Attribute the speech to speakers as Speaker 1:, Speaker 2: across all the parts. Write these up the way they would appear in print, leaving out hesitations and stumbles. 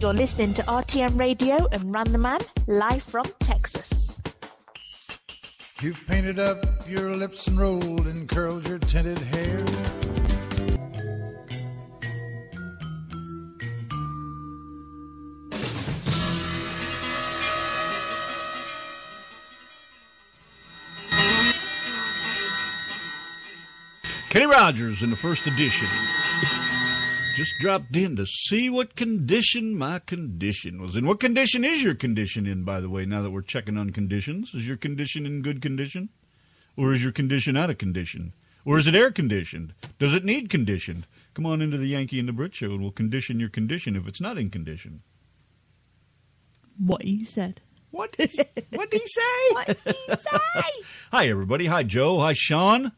Speaker 1: You're listening to RTM Radio and Run the Man, live from Texas.
Speaker 2: You've painted up your lips and rolled and curled your tinted hair.
Speaker 3: Kenny Rogers in the first edition. Just dropped in to see what condition my condition was in. What condition is your condition in, by the way, now that we're checking on conditions? Is your condition in good condition? Or is your condition out of condition? Or is it air conditioned? Does it need conditioned? Come on into the Yanki and the Brit show and we'll condition your condition if it's not in condition.
Speaker 4: What he said.
Speaker 3: What did he say?
Speaker 4: What did he say?
Speaker 3: Hi, everybody. Hi, Joe. Hi, Sean.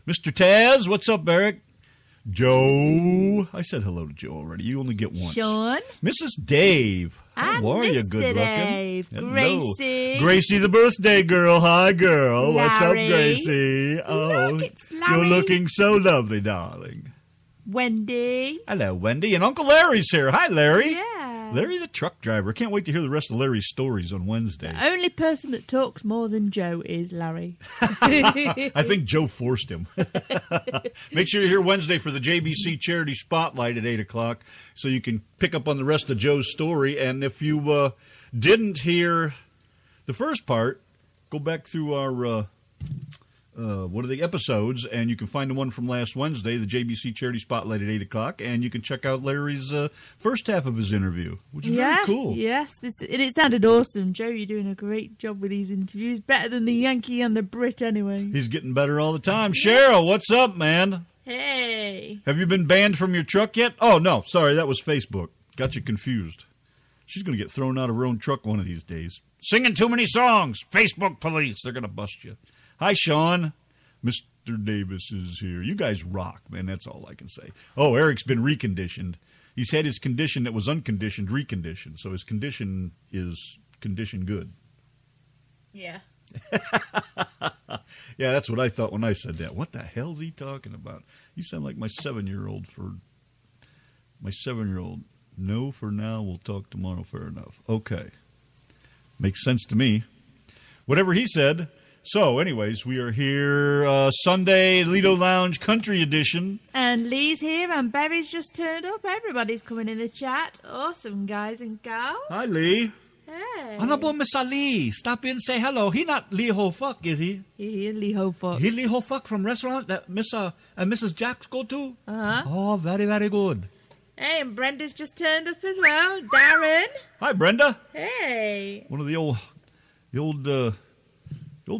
Speaker 3: Mr. Taz, what's up, Eric? Joe. I said hello to Joe already. You only get once.
Speaker 4: Sean.
Speaker 3: Mrs. Dave. How
Speaker 4: And
Speaker 3: are you,
Speaker 4: Mr.
Speaker 3: good
Speaker 4: Dave.
Speaker 3: looking?
Speaker 4: Gracie.
Speaker 3: Gracie, the birthday girl. Hi, girl. What's up,
Speaker 4: Larry.
Speaker 3: Gracie? Oh,
Speaker 4: Look, it's Larry.
Speaker 3: you're looking so lovely, darling.
Speaker 4: Wendy.
Speaker 3: Hello, Wendy. And Uncle Larry's here. Hi, Larry.
Speaker 4: Yeah.
Speaker 3: Larry the truck driver. Can't wait to hear the rest of Larry's stories on Wednesday.
Speaker 4: The only person that talks more than Joe is Larry.
Speaker 3: I think Joe forced him. Make sure you're here Wednesday for the JBC Charity Spotlight at 8 o'clock so you can pick up on the rest of Joe's story. And if you didn't hear the first part, go back through our episodes, and you can find the one from last Wednesday, the JBC Charity Spotlight at 8 o'clock, and you can check out Larry's first half of his interview, which is very cool.
Speaker 4: Yes, it sounded awesome. Joe, you're doing a great job with these interviews. Better than the Yankee and the Brit, anyway.
Speaker 3: He's getting better all the time. Cheryl, what's up, man?
Speaker 4: Hey.
Speaker 3: Have you been banned from your truck yet? Oh, no, sorry, that was Facebook. Got you confused. She's going to get thrown out of her own truck one of these days. Singing too many songs. Facebook police, they're going to bust you. Hi, Sean. Mr. Davis is here. You guys rock, man. That's all I can say. Oh, Eric's been reconditioned. He's had his condition that was unconditioned reconditioned. So his condition is condition good.
Speaker 4: Yeah.
Speaker 3: Yeah, that's what I thought when I said that. What the hell's he talking about? You sound like my 7-year-old for my 7-year-old. No, for now. We'll talk tomorrow. Fair enough. Okay. Makes sense to me. Whatever he said. So, anyways, we are here Sunday, Lido Lounge Country Edition.
Speaker 4: And Lee's here, and Barry's just turned up. Everybody's coming in the chat. Awesome, guys and gals.
Speaker 3: Hi, Lee.
Speaker 4: Hey.
Speaker 3: Honorable Mr. Lee, stop in and say hello. He not Lee Ho Fuck, is he?
Speaker 4: He Lee Ho Fuck.
Speaker 3: He Lee Ho Fuck from restaurant that Mr. and Mrs. Jacks go to?
Speaker 4: Uh-huh.
Speaker 3: Oh, very, very good.
Speaker 4: Hey, and Brenda's just turned up as well. Darren.
Speaker 3: Hi, Brenda.
Speaker 4: Hey.
Speaker 3: One of the old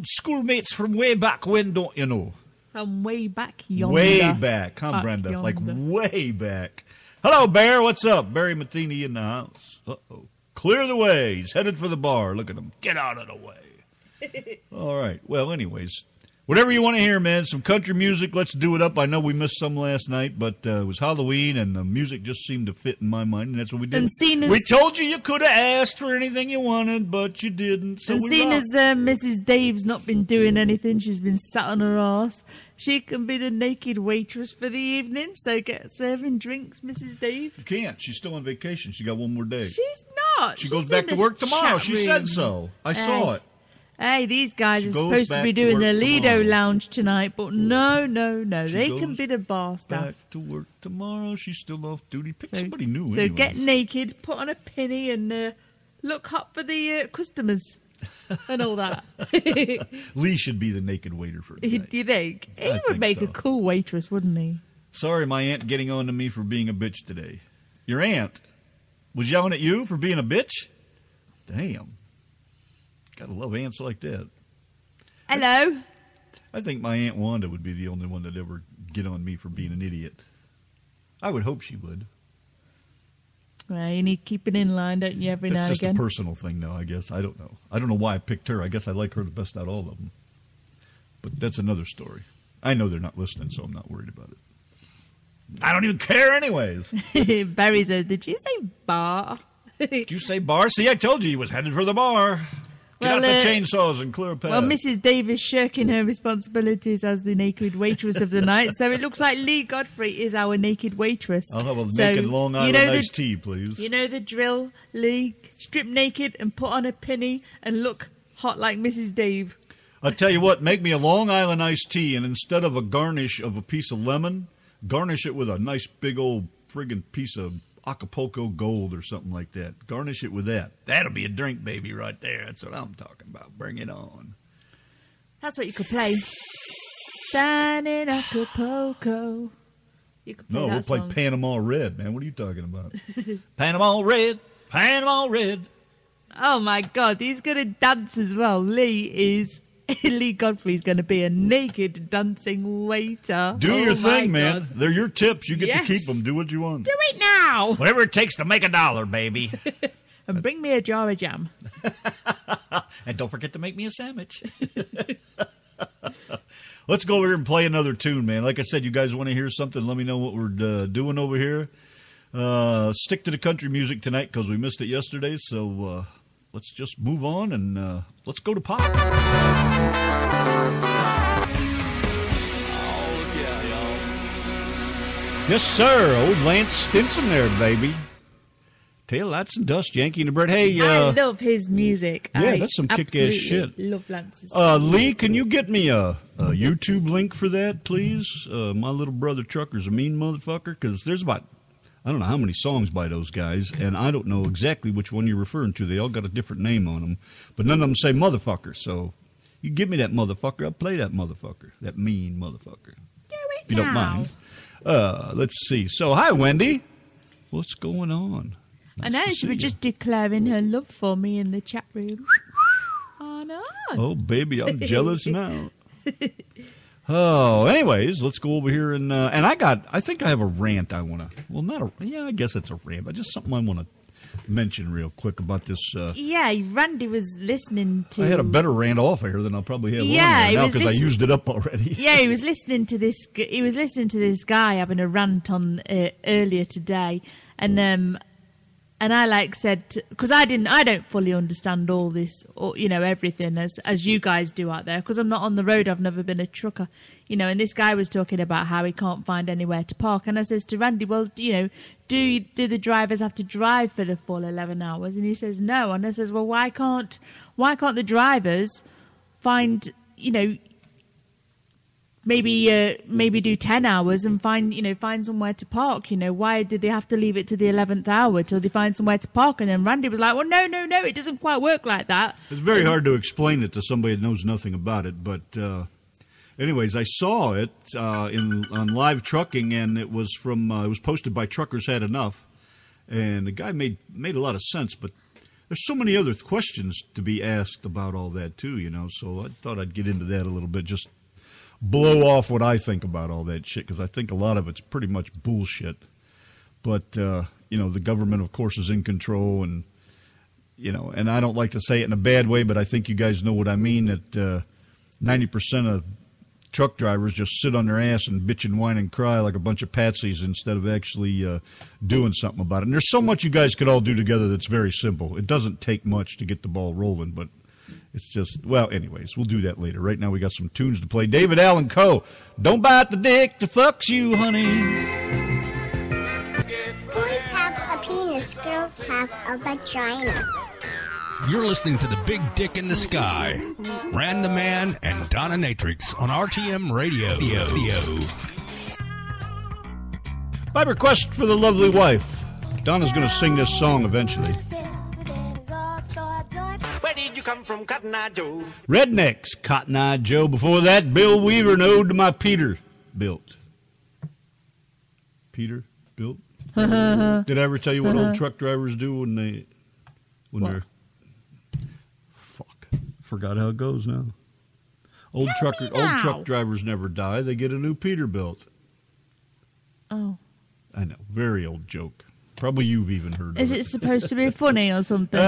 Speaker 3: schoolmates from way back when, don't you know?
Speaker 4: From way back yonder.
Speaker 3: Way back, huh,
Speaker 4: Back
Speaker 3: Brenda?
Speaker 4: yonder.
Speaker 3: Like way back. Hello, Bear. What's up? Barry Matheny in the house. Uh-oh. Clear the way. He's headed for the bar. Look at him. Get out of the way. All right. Well, anyways, whatever you want to hear, man. Some country music. Let's do it up. I know we missed some last night, but it was Halloween, and the music just seemed to fit in my mind, and that's what we did.
Speaker 4: And seeing as,
Speaker 3: we told you could have asked for anything you wanted, but you didn't. So
Speaker 4: and
Speaker 3: we
Speaker 4: seeing
Speaker 3: rocked.
Speaker 4: as Mrs. Dave's not been doing anything, she's been sat on her arse, she can be the naked waitress for the evening, so get serving drinks, Mrs. Dave.
Speaker 3: You can't. She's still on vacation. She got one more day.
Speaker 4: She's not.
Speaker 3: She
Speaker 4: She's
Speaker 3: goes back
Speaker 4: in
Speaker 3: to
Speaker 4: the
Speaker 3: work tomorrow.
Speaker 4: chat
Speaker 3: She
Speaker 4: room.
Speaker 3: said so. I saw it.
Speaker 4: Hey, these guys
Speaker 3: She
Speaker 4: are
Speaker 3: goes
Speaker 4: supposed to
Speaker 3: back
Speaker 4: be
Speaker 3: to
Speaker 4: doing the
Speaker 3: work
Speaker 4: Lido
Speaker 3: tomorrow.
Speaker 4: Lounge tonight, but no.
Speaker 3: She
Speaker 4: They can
Speaker 3: goes
Speaker 4: be the bar staff.
Speaker 3: Back to work tomorrow. She's still off duty. Pick somebody new.
Speaker 4: So
Speaker 3: anyways.
Speaker 4: get naked, put on a penny, and look hot for the customers and all that.
Speaker 3: Lee should be the naked waiter for
Speaker 4: Do
Speaker 3: tonight.
Speaker 4: you think? He
Speaker 3: I
Speaker 4: would
Speaker 3: think
Speaker 4: make
Speaker 3: so.
Speaker 4: a cool waitress, wouldn't he?
Speaker 3: Sorry, my aunt getting on to me for being a bitch today. Your aunt was yelling at you for being a bitch? Damn. Gotta love aunts like that.
Speaker 4: Hello.
Speaker 3: I think my Aunt Wanda would be the only one that'd ever get on me for being an idiot. I would hope she would.
Speaker 4: Well, you need to keep it in line, don't you, every now
Speaker 3: It's
Speaker 4: and
Speaker 3: just
Speaker 4: again?
Speaker 3: a personal thing now, I guess. I don't know. I don't know why I picked her. I guess I like her the best out of all of them. But that's another story. I know they're not listening, so I'm not worried about it. I don't even care anyways.
Speaker 4: Barry said, did you say bar?
Speaker 3: Did you say bar? See, I told you he was headed for the bar. Get out the chainsaws and clear a path.
Speaker 4: Well, Mrs. Dave is shirking her responsibilities as the naked waitress of the night, so it looks like Lee Godfrey is our naked waitress.
Speaker 3: I'll have a naked Long Island iced tea, please.
Speaker 4: You know the drill, Lee? Strip naked and put on a pinny and look hot like Mrs. Dave.
Speaker 3: I'll tell you what, make me a Long Island iced tea, and instead of a garnish of a piece of lemon, garnish it with a nice big old friggin' piece of Acapulco Gold or something like that. Garnish it with that. That'll be a drink, baby, right there. That's what I'm talking about. Bring it on.
Speaker 4: That's what you could play. Down in Acapulco. You could play
Speaker 3: we'll play
Speaker 4: song.
Speaker 3: Panama Red, man. What are you talking about? Panama Red. Panama Red.
Speaker 4: Oh, my God. He's going to dance as well. Lee Godfrey's going to be a naked dancing waiter.
Speaker 3: Do your thing, man.
Speaker 4: God.
Speaker 3: They're your tips. You get to keep them. Do what you want.
Speaker 4: Do it now.
Speaker 3: Whatever it takes to make $1, baby.
Speaker 4: And bring me a jar of jam.
Speaker 3: And don't forget to make me a sandwich. Let's go over here and play another tune, man. Like I said, you guys want to hear something, let me know what we're doing over here. Stick to the country music tonight because we missed it yesterday, so let's just move on and let's go to pop. Yes, sir. Old Lance Stinson there, baby. Tail lights and dust, Yankee and the Brit. Hey,
Speaker 4: I love his music.
Speaker 3: Yeah, that's some kick-ass shit.
Speaker 4: Love Lance's
Speaker 3: Lee, can you get me a YouTube link for that, please? My little brother Trucker's a mean motherfucker, because there's about, I don't know how many songs by those guys, and I don't know exactly which one you're referring to. They all got a different name on them, but none of them say motherfucker, so you give me that motherfucker, I'll play that motherfucker, that mean motherfucker.
Speaker 4: Do it
Speaker 3: if you don't mind. Let's see. So, hi, Wendy. What's going on?
Speaker 4: I know, she was just declaring her love for me in the chat room. Oh, no.
Speaker 3: Oh, baby, I'm jealous now. Oh, anyways, let's go over here and I think I have a rant I want to, I guess it's a rant, but just something I want to mention real quick about this.
Speaker 4: Yeah, Randy was listening to...
Speaker 3: I had a better rant off here than I'll probably have on
Speaker 4: right
Speaker 3: now because I used it up already.
Speaker 4: Yeah, he was listening to this guy having a rant on earlier today, and I said, because I don't fully understand all this, or, everything as you guys do out there, because I'm not on the road, I've never been a trucker, and this guy was talking about how he can't find anywhere to park, and I says to Randy, well, do the drivers have to drive for the full 11 hours? And he says no, and I says, well, why can't the drivers find, maybe do 10 hours and find somewhere to park. Why did they have to leave it to the 11th hour till they find somewhere to park? And then Randy was like, well, no, it doesn't quite work like that.
Speaker 3: It's very hard to explain it to somebody that knows nothing about it. But anyways, I saw it on Live Trucking, and it was it was posted by Truckers Had Enough. And the guy made a lot of sense, but there's so many other questions to be asked about all that too, so I thought I'd get into that a little bit, just blow off what I think about all that shit, because I think a lot of it's pretty much bullshit. But, the government, of course, is in control, and, and I don't like to say it in a bad way, but I think you guys know what I mean, that 90% of truck drivers just sit on their ass and bitch and whine and cry like a bunch of patsies instead of actually doing something about it. And there's so much you guys could all do together that's very simple. It doesn't take much to get the ball rolling, but it's just, anyways, we'll do that later. Right now we got some tunes to play. David Allen Coe, don't bite the dick that fucks you, honey.
Speaker 5: Boys have a penis, girls have a vagina.
Speaker 6: You're listening to the Big Dick in the Sky, Rand the Man and Donna Natrix on RTM Radio.
Speaker 3: By request for the lovely wife, Donna's going to sing this song eventually.
Speaker 7: Where did you come from, Cotton Eye Joe?
Speaker 3: Rednecks, Cotton Eye Joe. Before that, Bill Weaver, an ode to my Peter built. Peter built? Did I ever tell you what old truck drivers do when they're... Fuck. Forgot how it goes now. Old truck drivers never die. They get a new Peter built.
Speaker 4: Oh.
Speaker 3: I know. Very old joke. Probably you've even heard of it.
Speaker 4: Is it supposed to be funny or something?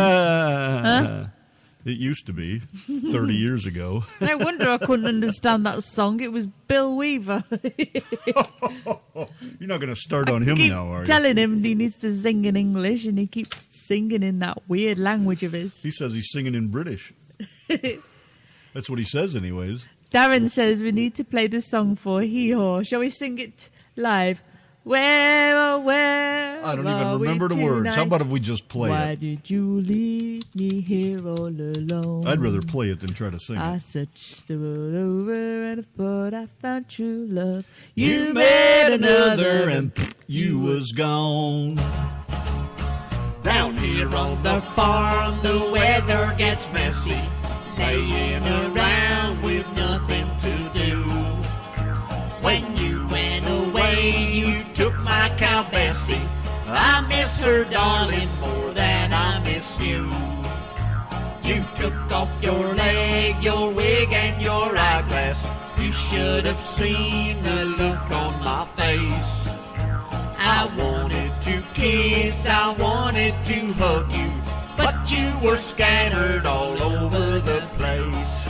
Speaker 3: It used to be 30 years ago.
Speaker 4: No wonder I couldn't understand that song. It was Bill Weaver.
Speaker 3: You're not going to start on him now, are you?
Speaker 4: Telling him he needs to sing in English, and he keeps singing in that weird language of his.
Speaker 3: He says he's singing in British. That's what he says anyways.
Speaker 4: Darren says we need to play the song for Hee Haw. Shall we sing it live? Where, oh, where
Speaker 3: I don't even remember the words. How about if we just play
Speaker 4: Why
Speaker 3: it?
Speaker 4: did you leave me here all alone?
Speaker 3: I'd rather play it than try to sing
Speaker 4: I
Speaker 3: it.
Speaker 4: searched the world over and I thought I found true love.
Speaker 3: You met another and you was gone.
Speaker 7: Down here on the farm, the weather gets messy. Laying around with nothing to do. When you went away, you took my cow Bessie. I miss her, darling, more than I miss you. You took off your leg, your wig, and your eyeglass. You should have seen the look on my face. I wanted to kiss, I wanted to hug you, but you were scattered all over the place.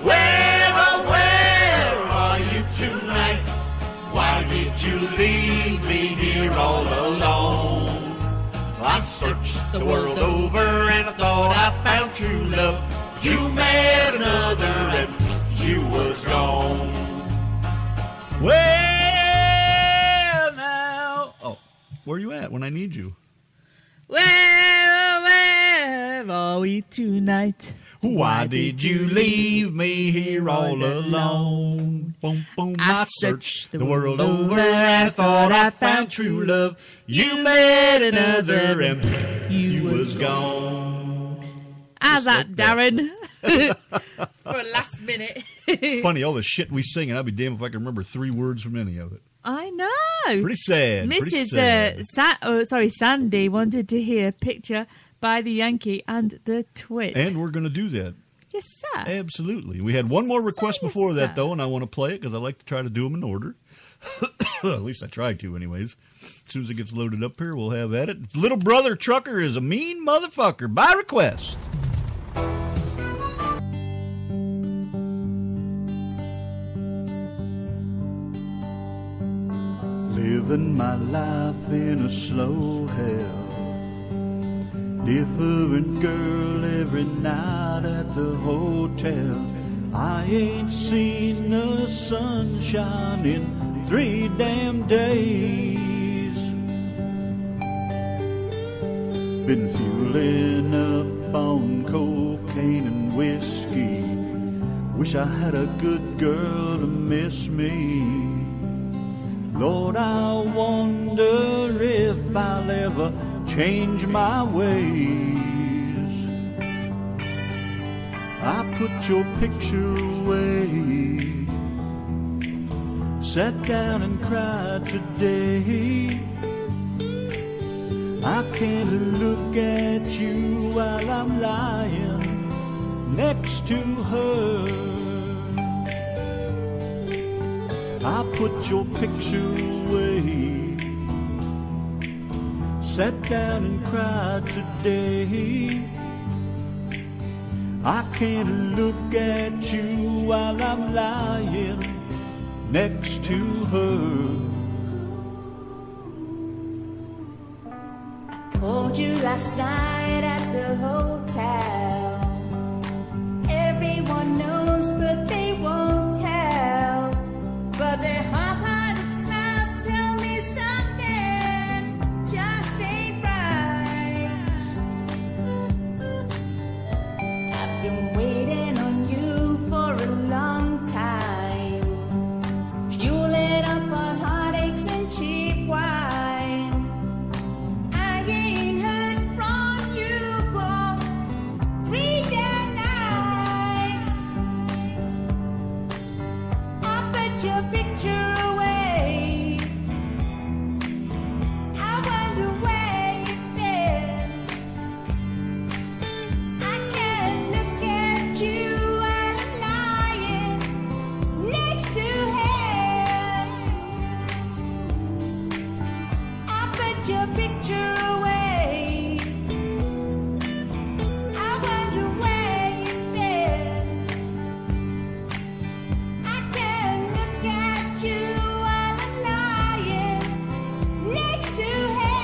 Speaker 7: Where, oh, where are you tonight? Why did you leave me here all alone? I searched the world over and I thought I found true love. You met another and you was gone.
Speaker 3: Well, now. Oh, where are you at when I need you?
Speaker 4: Where are we tonight?
Speaker 3: Why did you leave me here all alone? Boom, boom, I searched the world over and I thought I found true love. You met another and you was gone.
Speaker 4: How's that, Darren? For a last minute.
Speaker 3: Funny, all the shit we sing, and I'll be damned if I can remember 3 words from any of it.
Speaker 4: I know.
Speaker 3: Pretty sad.
Speaker 4: Mrs.
Speaker 3: Pretty sad.
Speaker 4: Sandy wanted to hear Picture by the Yankee and the Twit.
Speaker 3: And we're going to do that.
Speaker 4: Yes, sir.
Speaker 3: Absolutely. We had one more request
Speaker 4: yes,
Speaker 3: before that,
Speaker 4: sir.
Speaker 3: though, and I want to play it because I like to try to do them in order. At least I try to, anyways. As soon as it gets loaded up here, we'll have at it. It's Little Brother Trucker is a mean motherfucker by request. Living my life in a slow hell. Different girl every night at the hotel. I ain't seen the sunshine in 3 damn days. Been fueling up on cocaine and whiskey. Wish I had a good girl to miss me. Lord, I wonder if I'll ever change my ways. I put your picture away, sat down and cried today. I can't look at you while I'm lying next to her. I put your picture away, sat down and cried today. I can't look at you while I'm lying next to her.
Speaker 8: Called you last night at the hotel. Everyone knows, but they won't tell. But their half-hearted smiles tell me something just ain't right. I've been waiting on you for a long time, fueling up on heartaches and cheap wine. I ain't heard from you for 3 damn nights. I put your picture away. I wonder where you've been. I can't look at you while I'm lying next to him. I put your picture away. I wonder where you've been. I can't look at you while I'm lying next to him.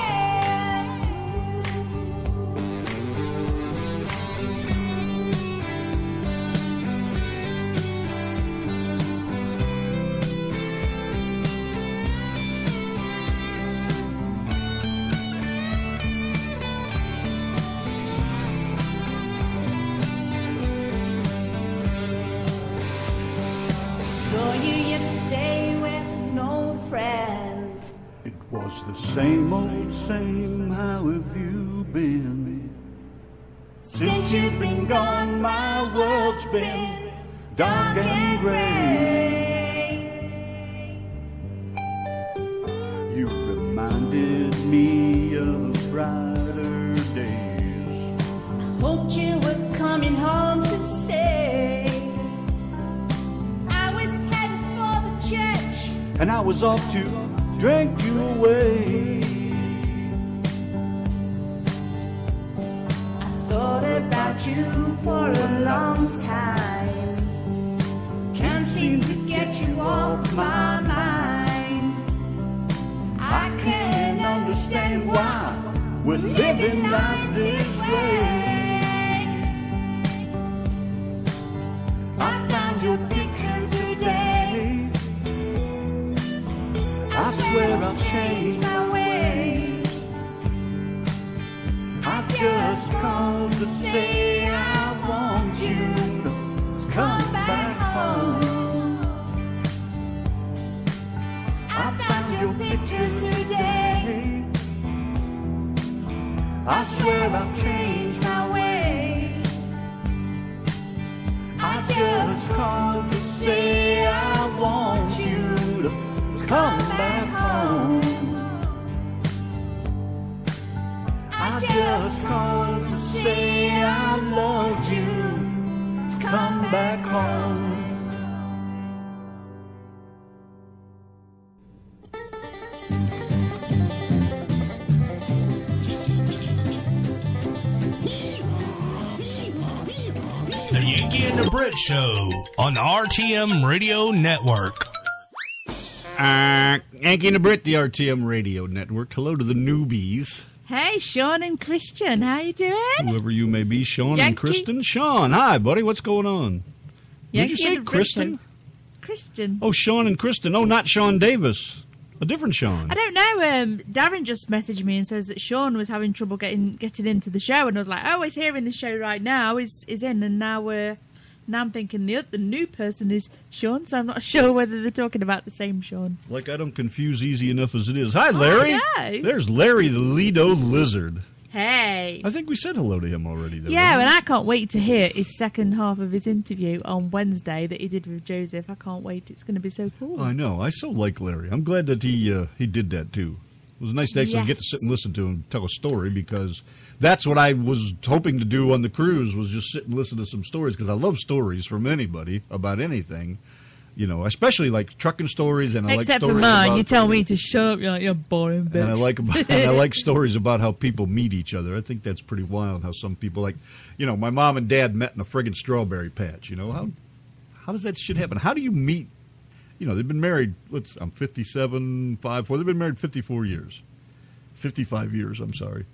Speaker 3: It's the same old same, how have you been? Since you've been gone, my world's been dark and gray. You reminded me of brighter days.
Speaker 8: Hoped you were coming home to stay. I was headed for the church,
Speaker 3: and I was off to drink you away.
Speaker 8: I thought about you for a long time. Can't seem to get you off my mind. I can't understand why
Speaker 3: We're living like this way. I found your picture today. I swear I've changed
Speaker 8: my ways.
Speaker 3: I just called to say I want you to come back home. I found your picture today. I swear I've changed my ways. I just called to say I want you to come back home. I just called to say I love you. Come back home.
Speaker 6: The Yanki and the Brit Show on the RTM Radio Network.
Speaker 3: Yanki and the Brit, the RTM Radio Network. Hello to the newbies.
Speaker 4: Hey, Sean and Christian, how you doing?
Speaker 3: Whoever you may be, Sean
Speaker 4: Yanki.
Speaker 3: and Kristen. Sean, hi, buddy. What's going on?
Speaker 4: Yankee
Speaker 3: Did you say
Speaker 4: and the
Speaker 3: Kristen?
Speaker 4: Brit Show. Christian.
Speaker 3: Oh, Sean and Kristen. Oh, not Sean Davis. A different Sean.
Speaker 4: I don't know. Darren just messaged me and says that Sean was having trouble getting into the show, and I was like, "Oh, he's here in the show right now. He's in." And now I'm thinking the new person is Sean, so I'm not sure whether they're talking about the same Sean.
Speaker 3: Like I don't confuse easy enough as it is. Hi, Larry.
Speaker 4: no.
Speaker 3: There's Larry the Lido Lizard.
Speaker 4: Hey.
Speaker 3: I think we said hello to him already, though.
Speaker 4: Yeah,
Speaker 3: right?
Speaker 4: and I can't wait to hear his second half of his interview on Wednesday that he did with Joseph. I can't wait. It's going to be so cool.
Speaker 3: I know. I so like Larry. I'm glad that he did that, too. It was nice to actually get to sit and listen to him tell a story, because that's what I was hoping to do on the cruise, was just sit and listen to some stories, because I love stories from anybody about anything. You know, especially like trucking stories, and I like
Speaker 4: Except
Speaker 3: stories
Speaker 4: for mine,
Speaker 3: about,
Speaker 4: you tell me to shut up. You're like, you're boring, bitch.
Speaker 3: and I like stories about how people meet each other. I think that's pretty wild. How some people, like, you know, my mom and dad met in a friggin' strawberry patch. You know, how does that shit happen? How do you meet? You know, they've been married. I'm 57, 54. They've been married 54 years, 55 years. I'm sorry.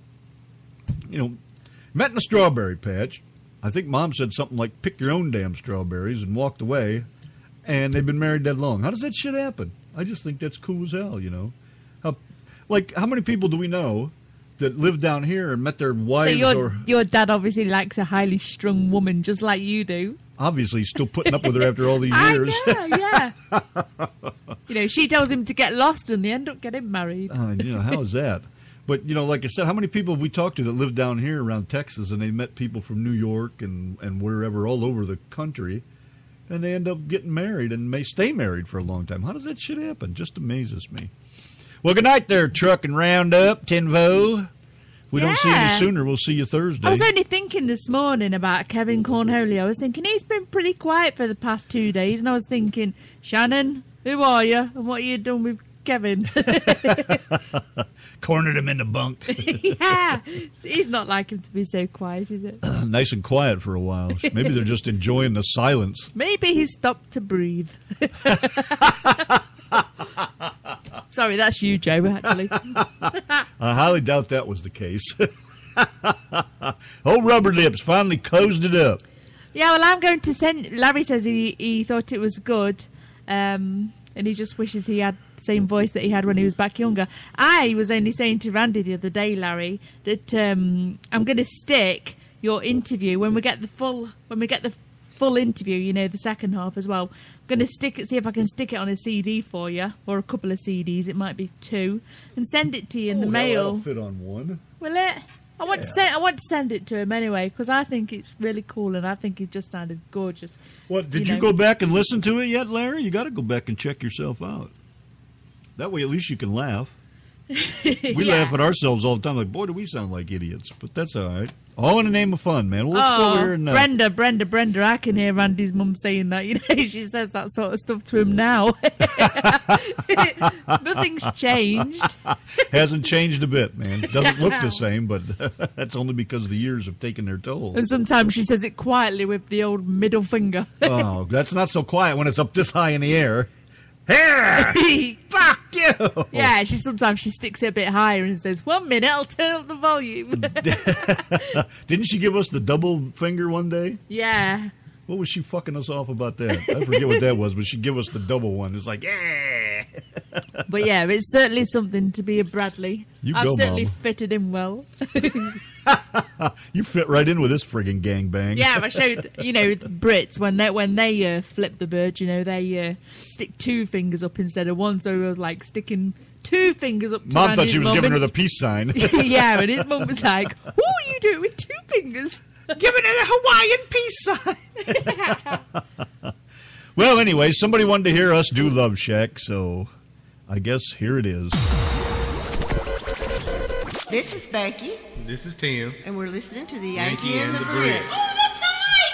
Speaker 3: You know, met in a strawberry patch. I think mom said something like, "Pick your own damn strawberries," and walked away. And they've been married that long. How does that shit happen? I just think that's cool as hell, you know. How many people do we know that live down here and met their wives?
Speaker 4: So your dad obviously likes a highly strung woman, just like you do.
Speaker 3: Obviously, he's still putting up with her after all these years.
Speaker 4: I know, yeah. You know, she tells him to get lost, and they end up getting married.
Speaker 3: You know, how is that? But, you know, like I said, how many people have we talked to that live down here around Texas, and they met people from New York and wherever, all over the country, and they end up getting married and may stay married for a long time. How does that shit happen? Just amazes me. Well, good night there, Truck and Roundup, Tenvo. If we don't see you sooner, we'll see you Thursday.
Speaker 4: I was only thinking this morning about Kevin Cornholio. I was thinking he's been pretty quiet for the past 2 days, and I was thinking, Shannon, who are you, and what are you doing with Kevin?
Speaker 3: Cornered him in the bunk.
Speaker 4: Yeah, he's not like him to be so quiet, is it?
Speaker 3: Nice and quiet for a while. Maybe they're just enjoying the silence.
Speaker 4: Maybe he stopped to breathe. Sorry, that's you, Joe, actually.
Speaker 3: I highly doubt that was the case. Old Rubber Lips finally closed it up.
Speaker 4: Yeah, well, I'm going to send... Larry says he thought it was good, and he just wishes he had the same voice that he had when he was back younger. I was only saying to Randy the other day, Larry, that I'm going to stick your interview when we get the full interview, you know, the second half as well. I'm going to see if I can stick it on a CD for you, or a couple of CDs. It might be 2, and send it to you in the mail.
Speaker 3: That'll fit on one.
Speaker 4: Will it? I want to send it to him anyway, because I think it's really cool, and I think it just sounded gorgeous.
Speaker 3: What, did you go back and listen to it yet, Larry? You got to go back and check yourself out. That way, at least you can laugh. We laugh at ourselves all the time. Like, boy, do we sound like idiots. But that's all right. All in the name of fun, man. Well, let's go over here and...
Speaker 4: Brenda. I can hear Randy's mum saying that. You know, she says that sort of stuff to him now. Nothing's changed.
Speaker 3: Hasn't changed a bit, man. Doesn't look the same, but that's only because the years have taken their toll.
Speaker 4: And sometimes she says it quietly with the old middle finger.
Speaker 3: Oh, that's not so quiet when it's up this high in the air. Here! Fuck you!
Speaker 4: Yeah, sometimes she sticks it a bit higher and says, 1 minute, I'll turn up the volume.
Speaker 3: Didn't she give us the double finger one day?
Speaker 4: Yeah.
Speaker 3: What was she fucking us off about that? I forget what that was, but she'd give us the double one. It's like, yeah!
Speaker 4: But yeah, it's certainly something to be a Bradley. I've certainly
Speaker 3: Mom.
Speaker 4: Fitted in well.
Speaker 3: You fit right in with this friggin' gangbang.
Speaker 4: Yeah, I showed, you know, Brits, when they flip the bird, you know, they stick 2 fingers up instead of 1, so he was like sticking 2 fingers up to
Speaker 3: Mom
Speaker 4: Randy's
Speaker 3: thought she was giving her the peace sign.
Speaker 4: Yeah, and his mum was like, what are you doing with 2 fingers?
Speaker 3: Giving it a Hawaiian peace sign. Well, anyway, somebody wanted to hear us do Love Shack, so I guess here it is.
Speaker 9: This is Becky.
Speaker 10: This is Tim.
Speaker 9: And we're listening to the Yankee and the Brit.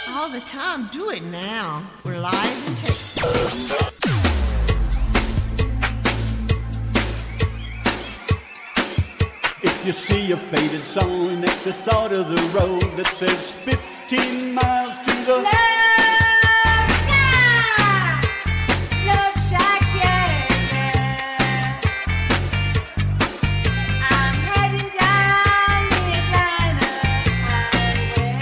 Speaker 9: All the time. Do it now. We're live in Texas.
Speaker 11: If you see a faded sign at the side of the road that says 15 miles to the
Speaker 8: Love Shack! Love Shack, yeah. I'm heading down the Atlanta highway,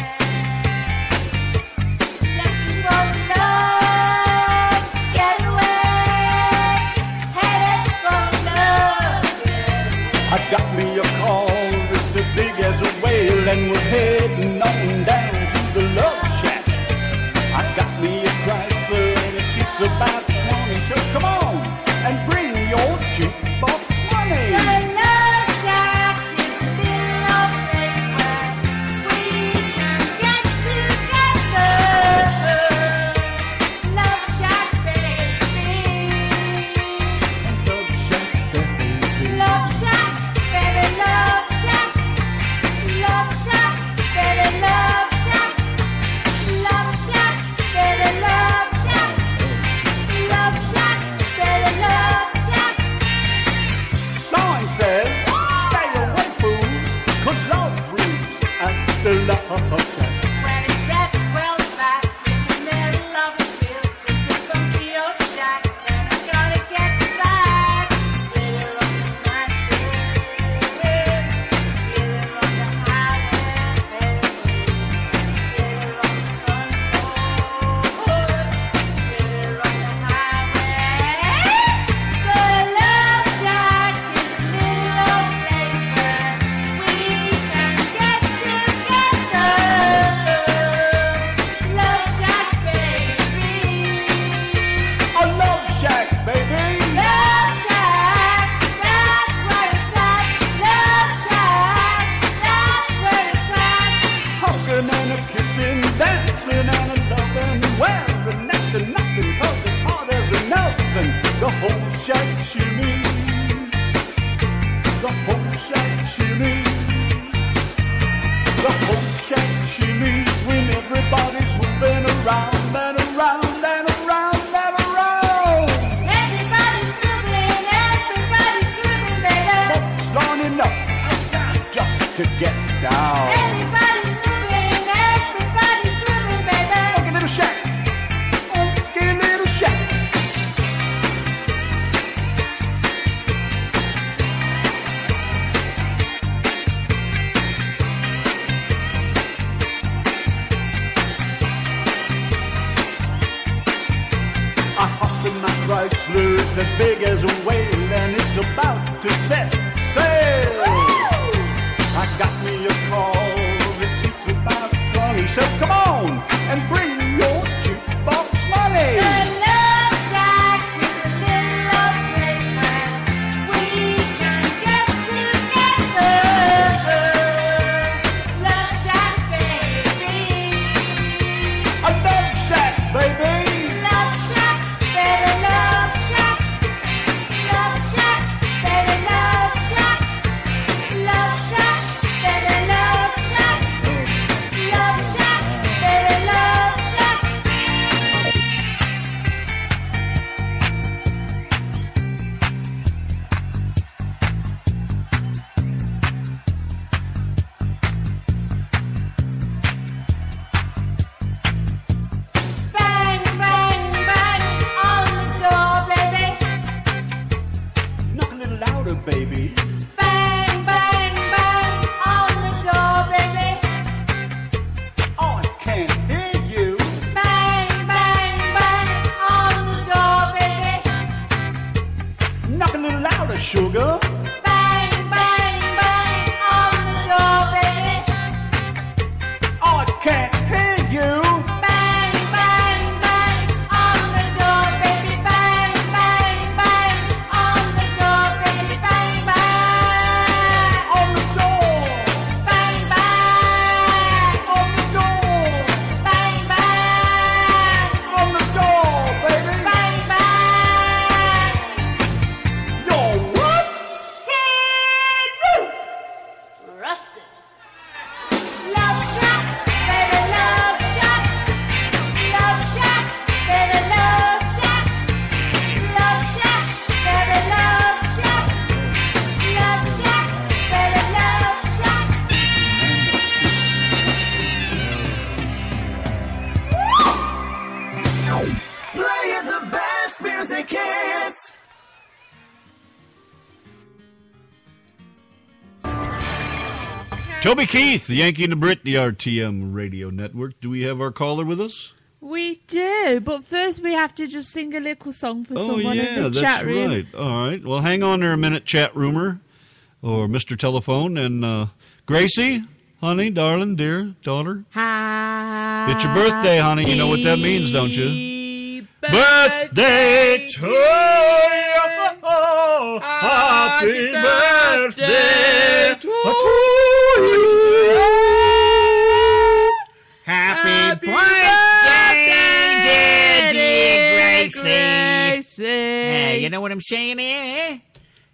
Speaker 8: looking for a love getaway, headed for a love getaway.
Speaker 11: I got me a car, it's as big as a whale, and we're heading on down to the Love Shack. I got me a Chrysler and it seats about 20, so come on and bring your jukebox money.
Speaker 8: The Love Shack is a little old place where we can get together. Love Shack, baby.
Speaker 11: Love Shack, baby.
Speaker 8: Love Shack, baby, Love Shack. Love Shack, baby, Love Shack. Love Shack, baby, Love Shack. Love Shack, baby, Love Shack.
Speaker 11: Sign says, stay away fools, 'cause love rules at the Love Shack.
Speaker 8: When it's at Wells back in the middle of a field, just a funky old shack, and I gotta get back. Get it on the mattress, get it on the highway, get it on the front porch, get it on the highway. The Love Shack is a little old place where we can get together. Love Shack, baby.
Speaker 11: A Love Shack, baby.
Speaker 8: Love Shack, that's where it's at. Love Shack, that's where it's at.
Speaker 11: Hugging and a kissing, dancing and a loving. Well, the next to nothing, 'cause it's hard as a nothing. The whole shack shimmies. The whole shack shimmies. The whole shack shimmies when everybody's moving around and around and around and around.
Speaker 8: Everybody's grooving, baby.
Speaker 11: Folks lining up just to get down.
Speaker 8: Everybody's grooving, baby.
Speaker 11: Funky little shack. Funky little shack. I hopped in my Chrysler, it's as big as a whale, and it's about to set sail. I got me a car, it seats about 20, so come on and bring your
Speaker 8: busted. Love shot, baby, love shot. Love shot, baby, love shot. Love shot, baby, love shot. Love shot, baby, love shot.
Speaker 7: Playing the best music hits.
Speaker 3: Toby Keith, the Yankee and the Brit, the RTM radio network. Do we have our caller with us?
Speaker 4: We do, but first we have to just sing a little song for someone in the chat room.
Speaker 3: Right. All right. Well, hang on there a minute, chat roomer, or Mr. Telephone. And Gracie, honey, darling, dear daughter. It's your birthday, honey. You know what that means, don't you? Birthday to you. Happy birthday to you. Happy birthday, dear Gracie. Yeah, you know what I'm saying here?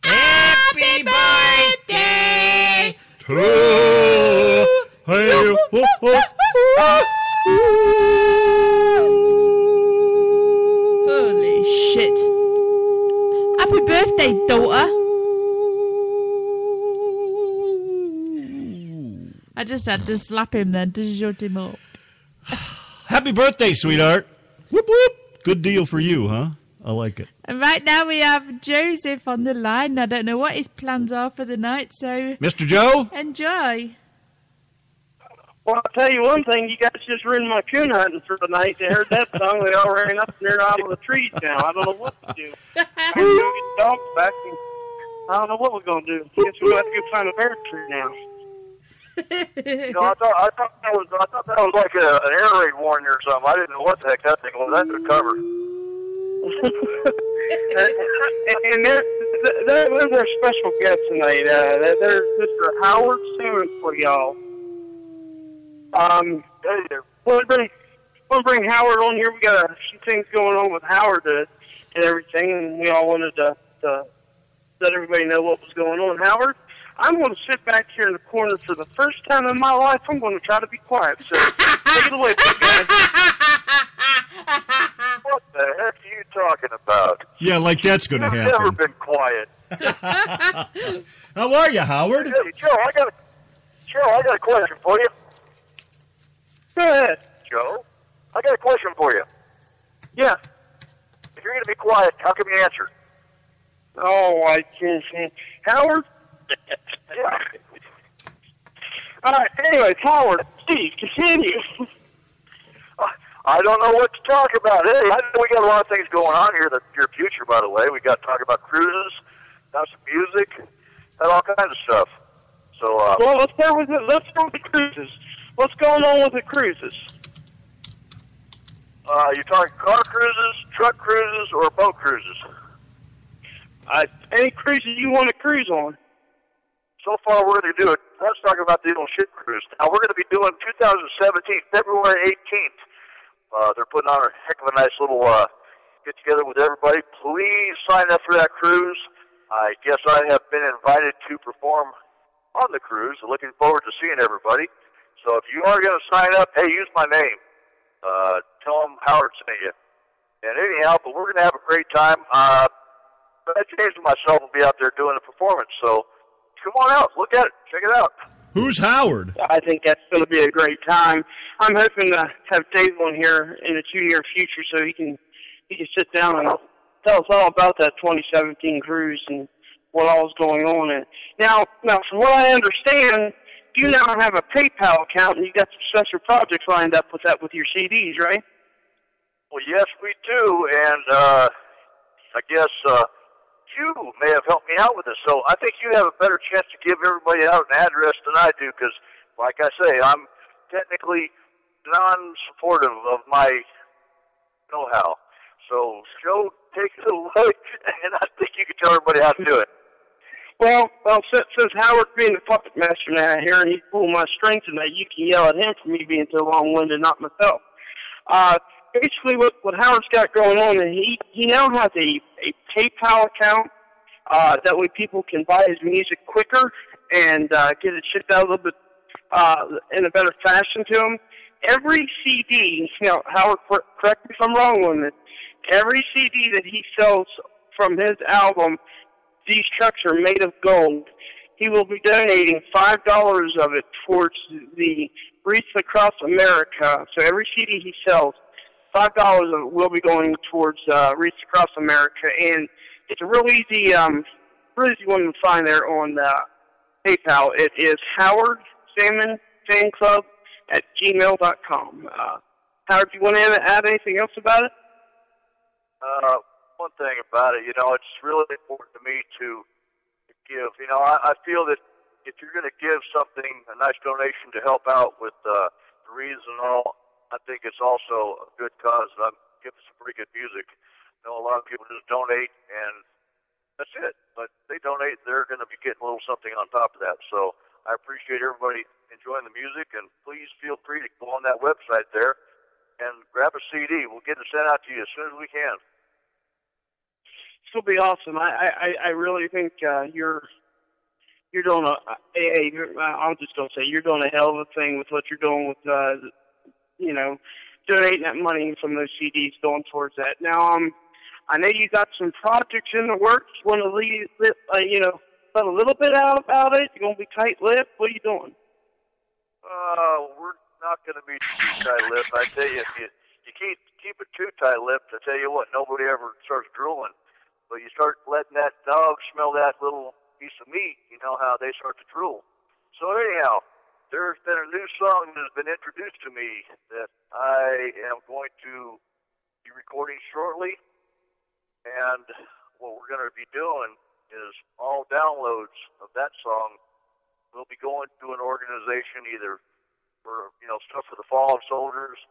Speaker 3: Happy birthday to you.
Speaker 4: Holy shit. Happy birthday, daughter. I just had to slap him then to shut him up.
Speaker 3: Happy birthday, sweetheart. Whoop, whoop. Good deal for you, huh? I like it.
Speaker 4: And right now we have Joseph on the line. I don't know what his plans are for the night, so...
Speaker 3: Mr. Joe?
Speaker 4: Enjoy.
Speaker 10: Well, I'll tell you one thing. You guys just ruined my coon hunting for the night. They heard that song. They all ran up and they're out of the trees now. I don't know what to do. I'm going to get the dogs back. And I don't know what we're going to do. Guess we're going to have to go find a bear tree now.
Speaker 12: You know, I thought that was like an air raid warning or something. I didn't know what the heck that thing was. That could cover.
Speaker 10: And there's our special guest tonight. There's Mr. Howard Simmons for y'all. We'll bring Howard on here. We got a few things going on with Howard and everything, and we all wanted to let everybody know what was going on. Howard, I'm going to sit back here in the corner for the first time in my life. I'm going to try to be quiet. So take it away, big guy.
Speaker 12: What the heck are you talking about?
Speaker 3: Yeah, like that's going to happen.
Speaker 12: I've never been quiet.
Speaker 3: How are you, Howard?
Speaker 12: Hey, Joe, I got a question for you.
Speaker 10: Go ahead.
Speaker 12: Joe, I got a question for you.
Speaker 10: Yeah.
Speaker 12: If you're going to be quiet, how come you answer?
Speaker 10: Oh, I can't. Howard?
Speaker 12: Yeah.
Speaker 10: All right, anyways, Howard, Steve, continue.
Speaker 12: I don't know what to talk about. Hey, I know we got a lot of things going on here. Your future, by the way. We got to talk about cruises, got some music, and all kinds of stuff. So,
Speaker 10: well, let's start with the cruises. What's going on with the cruises?
Speaker 12: You're talking car cruises, truck cruises, or boat cruises?
Speaker 10: Any cruises you want to cruise on.
Speaker 12: So far, we're going to do it. Let's talk about the old ship cruise. Now, we're going to be doing 2017, February 18th. They're putting on a heck of a nice little get-together with everybody. Please sign up for that cruise. I guess I have been invited to perform on the cruise. I'm looking forward to seeing everybody. So if you are going to sign up, hey, use my name. Tell them Howard sent you. And anyhow, but we're going to have a great time. James and myself will be out there doing the performance. So come on out. Look at it. Check it out.
Speaker 3: Who's Howard?
Speaker 10: I think that's going to be a great time. I'm hoping to have Dave on here in the near future so he can sit down and tell us all about that 2017 cruise and what all is going on. And now, from what I understand, you now have a PayPal account and you got some special projects lined up with your CDs, right?
Speaker 12: Well, yes, we do, and I guess you may have helped me out with this. So I think you have a better chance to give everybody out an address than I do because, like I say, I'm technically non-supportive of my know-how. So, Joe, take it away, and I think you can tell everybody how to do it.
Speaker 10: Well, since Howard's being the puppet master now here, and he's pulling my strings tonight, you can yell at him for me being so long-winded, not myself. Basically, what Howard's got going on, and he now has a PayPal account. That way people can buy his music quicker and get it shipped out a little bit in a better fashion to them. Every CD, Howard, correct me if I'm wrong on this, every CD that he sells from his album, these trucks are made of gold. He will be donating $5 of it towards the Wreaths Across America. So every CD he sells, $5 of it will be going towards Wreaths Across America. And it's a real easy one to find there on PayPal. It is Howard Salmon Fan Club at gmail.com. Howard, do you want to add anything else about it?
Speaker 12: One thing about it, it's really important to me to give. I feel that if you're going to give something, a nice donation to help out with the wreaths and all, I think it's also a good cause. And I'm giving some pretty good music. A lot of people just donate, and that's it. But they donate, they're going to be getting a little something on top of that. So I appreciate everybody enjoying the music, and please feel free to go on that website there and grab a CD. We'll get it sent out to you as soon as we can.
Speaker 10: It'll be awesome. I really think you're doing I'm just gonna say you're doing a hell of a thing with what you're doing with donating that money from those CDs going towards that. Now I know you got some projects in the works. Want to let a little bit out about it? You're gonna be tight-lipped? What are you doing?
Speaker 12: We're not gonna be too tight-lipped. I tell you, if you keep it too tight-lipped, I tell you what, nobody ever starts drooling. But you start letting that dog smell that little piece of meat, you know how they start to drool. So anyhow, there's been a new song that has been introduced to me that I am going to be recording shortly. And what we're going to be doing is all downloads of that song will be going to an organization either for, stuff for the fallen soldiers,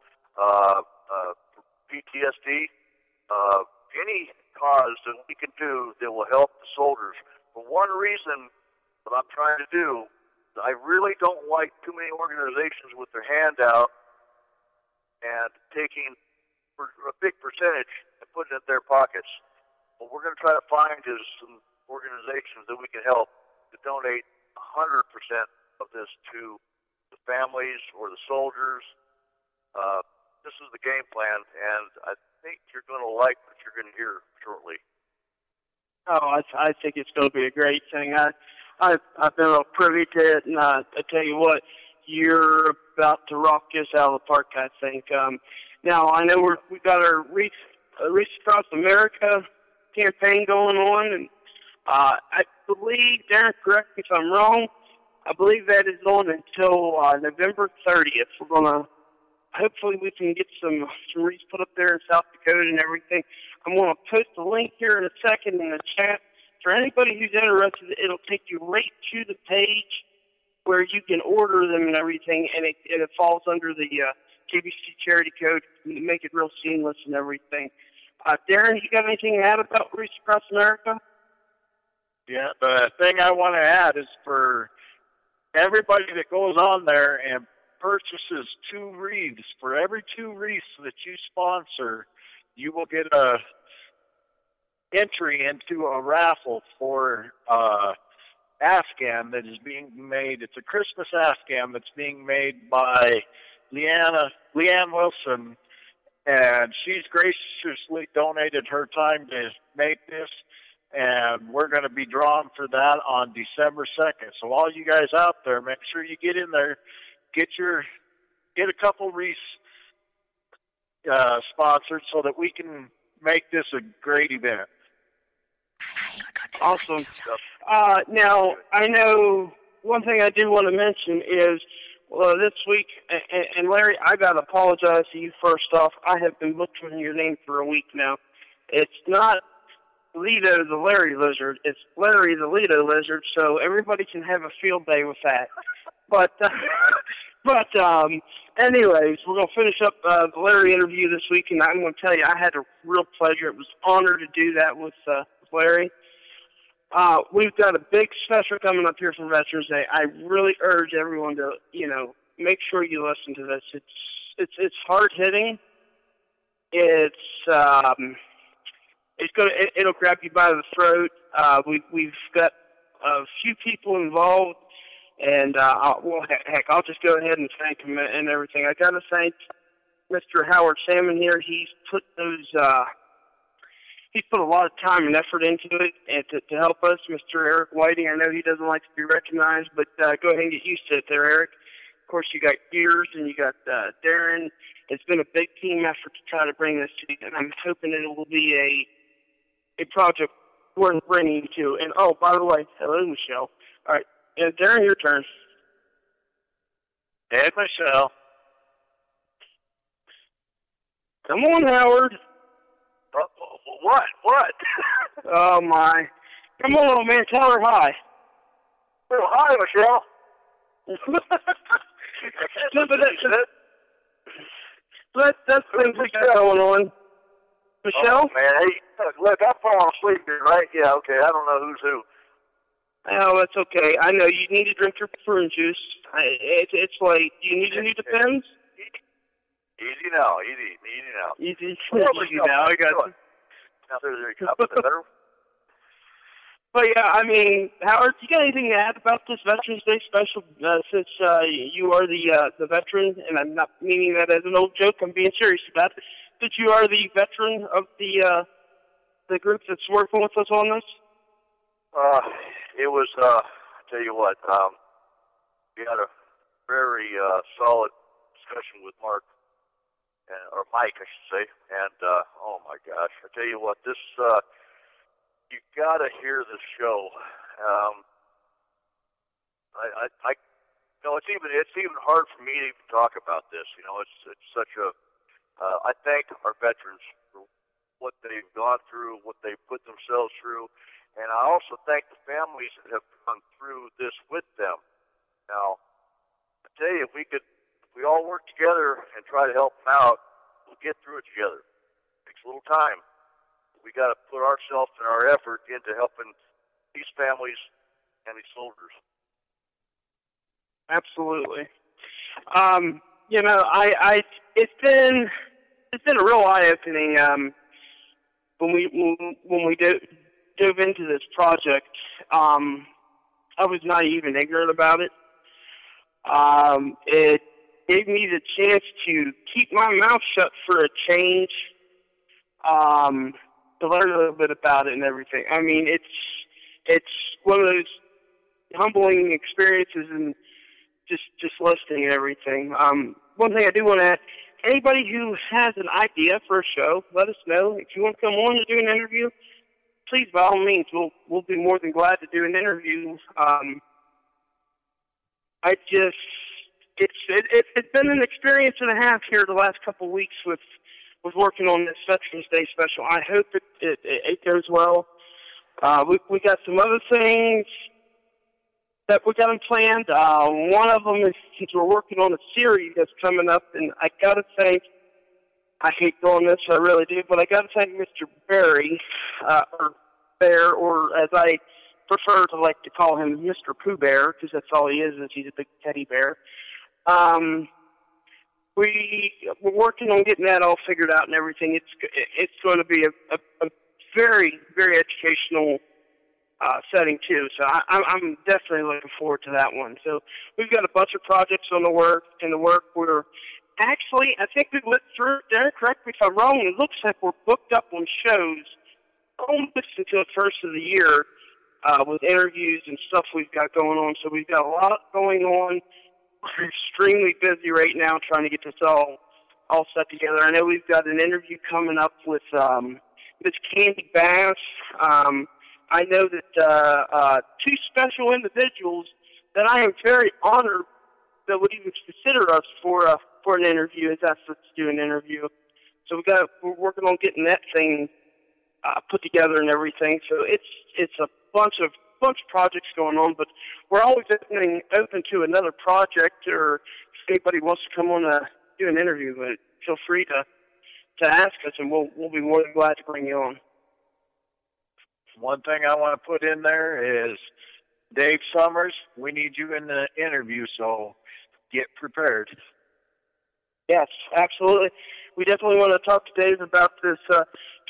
Speaker 12: PTSD, any cause that we can do that will help the soldiers. For one reason that I'm trying to do, I really don't like too many organizations with their hand out and taking a big percentage and putting it in their pockets. What we're going to try to find is some organizations that we can help to donate 100% of this to the families or the soldiers. This is the game plan, and I think you're going to like what you're going to hear shortly.
Speaker 10: Oh, I think it's going to be a great thing. I've been a little privy to it, and I tell you what, you're about to rock this out of the park, I think. Now, I know we've got our Wreaths Across America campaign going on, and I believe, Darren, correct me if I'm wrong, I believe that is on until November 30th. We're going to hopefully we can get some wreaths put up there in South Dakota and everything. I'm going to post a link here in a second in the chat. For anybody who's interested, it'll take you right to the page where you can order them and everything, and it falls under the KBC charity code to make it real seamless and everything. Darren, you got anything to add about Wreaths Across America?
Speaker 13: Yeah, the thing I want to add is for everybody that goes on there and purchases 2 wreaths, for every 2 wreaths that you sponsor, you will get a entry into a raffle for Afghan that is being made. It's a Christmas Afghan that's being made by Leanne Wilson, and she's graciously donated her time to make this, and we're going to be drawn for that on December 2nd. So all you guys out there, make sure you get in there, get a couple wreaths sponsored so that we can make this a great event.
Speaker 10: Awesome. Now, I know one thing I do want to mention is this week, and Larry, I got to apologize to you first off. I have been butchering your name for a week now. It's not Lido the Larry Lizard. It's Larry the Lido Lizard, so everybody can have a field day with that. But anyways, we're going to finish up the Larry interview this week, and I'm going to tell you, I had a real pleasure. It was an honor to do that with Larry. We've got a big special coming up here for Veterans Day. I really urge everyone to, make sure you listen to this. It's hard hitting. It'll grab you by the throat. We've got a few people involved And, heck, I'll just go ahead and thank him and everything. I got to thank Mr. Howard Salmon here. He's put a lot of time and effort into it and to help us. Mr. Eric Whiting, I know he doesn't like to be recognized, but go ahead and get used to it there, Eric. Of course, you got Gears and you got Darren. It's been a big team effort to try to bring this to you, and I'm hoping it will be a project worth bringing to. And, oh, by the way, hello, Michelle. All right, Darren, your turn.
Speaker 13: Hey, Michelle.
Speaker 10: Come on, Howard.
Speaker 12: What?
Speaker 10: Oh, my. Come on, little man. Tell her hi.
Speaker 12: Well, hi, Michelle.
Speaker 10: That's things we got going on. Michelle?
Speaker 12: Oh, man, hey, look, I'm falling asleep here, right? Yeah, okay, I don't know who's who.
Speaker 10: Oh, that's okay. I know you need to drink your prune juice. It's late. Do you need your new Depends?
Speaker 12: Easy now.
Speaker 10: Easy
Speaker 12: now. I got it. Now, there's a cup. Is that better?
Speaker 10: But yeah, I mean, Howard, you got anything to add about this Veterans Day special? Since you are the veteran, and I'm not meaning that as an old joke, I'm being serious about it. Since you are the veteran of the group that's working with us on this.
Speaker 12: It was. I tell you what, we had a very solid discussion with Mark, or Mike, I should say, and oh my gosh, I tell you what, this. You gotta hear this show. I know it's even hard for me to even talk about this. You know, it's such a. I thank our veterans for what they've gone through, what they've put themselves through, and I also thank the families that have gone through this with them. Now, I tell you, if we all work together and try to help them out, we'll get through it together. It takes a little time. We got to put ourselves and our effort into helping these families and these soldiers.
Speaker 10: Absolutely. You know, it's been a real eye-opening when we dove into this project. I was naive and ignorant about it. It gave me the chance to keep my mouth shut for a change. To learn a little bit about it and everything. I mean, it's one of those humbling experiences and just listening and everything. One thing I do want to add, anybody who has an idea for a show, let us know. If you want to come on and do an interview, please, by all means, we'll be more than glad to do an interview. It's been an experience and a half here the last couple of weeks with working on this Veterans Day special. I hope it goes well. We got some other things that we got them planned. One of them is, since we're working on a series that's coming up, and I got to thank, I hate doing this, I really do, but I got to thank Mr. Barry, or Bear, or as I prefer to like to call him, Mr. Pooh Bear, because that's all he is he's a big teddy bear. We're working on getting that all figured out and everything. It's going to be a very, very educational setting too. So I'm definitely looking forward to that one. So we've got a bunch of projects in the work. We're actually, I think we went through. Derek, correct me if I'm wrong. It looks like we're booked up on shows almost until the first of the year with interviews and stuff we've got going on. So we've got a lot going on. We're extremely busy right now trying to get this all set together. I know we've got an interview coming up with Miss Candy Bass. I know that two special individuals that I am very honored that would even consider us for an interview has asked us to do an interview. So we're working on getting that thing put together and everything. So it's a bunch of projects going on, but we're always open to another project, or if anybody wants to come on do an interview, but feel free to ask us, and we'll be more than glad to bring you on.
Speaker 13: One thing I want to put in there is, Dave Summers, we need you in the interview, so get prepared.
Speaker 10: Yes, absolutely. We definitely want to talk to Dave about this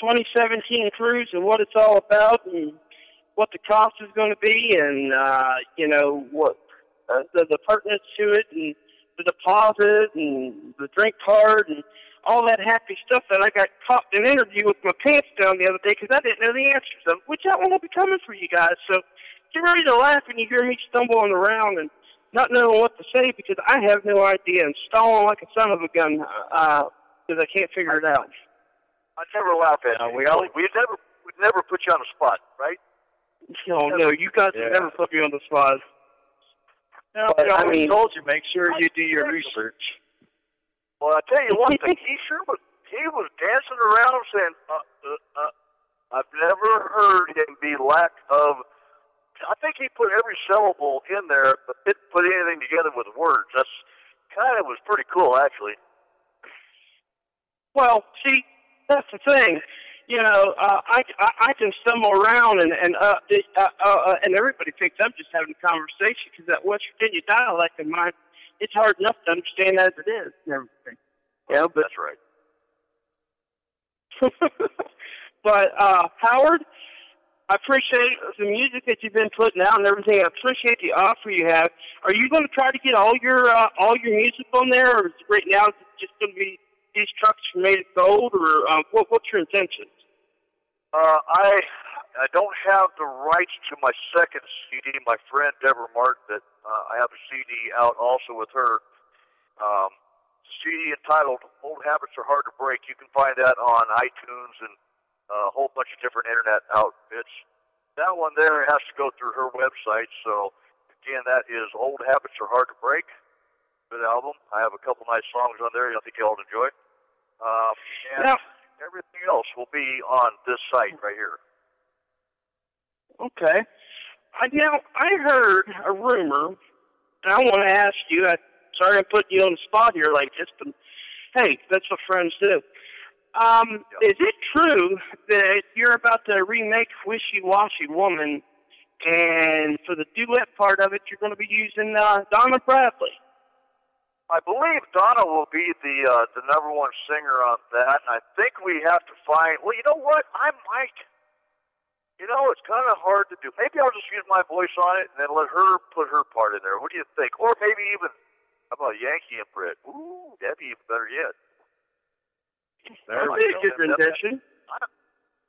Speaker 10: 2017 cruise and what it's all about, and what the cost is going to be, and the pertinence to it, and the deposit, and the drink card, and all that happy stuff that I got caught in an interview with my pants down the other day because I didn't know the answers of, which that one will be coming for you guys. So get ready to laugh when you hear me stumbling around and not knowing what to say because I have no idea and stalling like a son of a gun because I can't figure it out.
Speaker 12: I never laugh at you. We'd never put you on the spot, right?
Speaker 10: No, you guys have never put me on the spot.
Speaker 13: No, but, I mean, told you, make sure you do your research.
Speaker 12: Well, I tell you one thing, he was dancing around saying, I've never heard him be lack of, I think he put every syllable in there, but didn't put anything together with words. That's kind of was pretty cool, actually.
Speaker 10: Well, see, that's the thing. You know, I can stumble around and everybody thinks I'm just having a conversation because that West Virginia dialect of mine, it's hard enough to understand as it is and everything. Yeah, but
Speaker 12: that's right.
Speaker 10: But Howard, I appreciate the music that you've been putting out and everything. I appreciate the offer you have. Are you going to try to get all your music on there, or is it right now it's just going to be these trucks made of gold, or what's your intentions?
Speaker 12: I don't have the rights to my second CD. My friend Deborah Martin, that I have a CD out also with her. CD entitled "Old Habits Are Hard to Break." You can find that on iTunes and a whole bunch of different internet outfits. That one there has to go through her website. So again, that is "Old Habits Are Hard to Break." Good album. I have a couple nice songs on there. I think you'll enjoy. And everything else will be on this site right here.
Speaker 10: Okay. Now, I heard a rumor, and I want to ask you, sorry I'm putting you on the spot here like this, but hey, that's what friends do. Is it true that you're about to remake Wishy Washy Woman, and for the duet part of it, you're going to be using Donna Bradley?
Speaker 12: I believe Donna will be the number one singer on that, and I think we have to find, well, you know what, I might, you know, it's kind of hard to do. Maybe I'll just use my voice on it and then let her put her part in there. What do you think? Or maybe even, how about Yanki and Brit? Ooh, that'd be even better yet.
Speaker 10: That'd be a good rendition.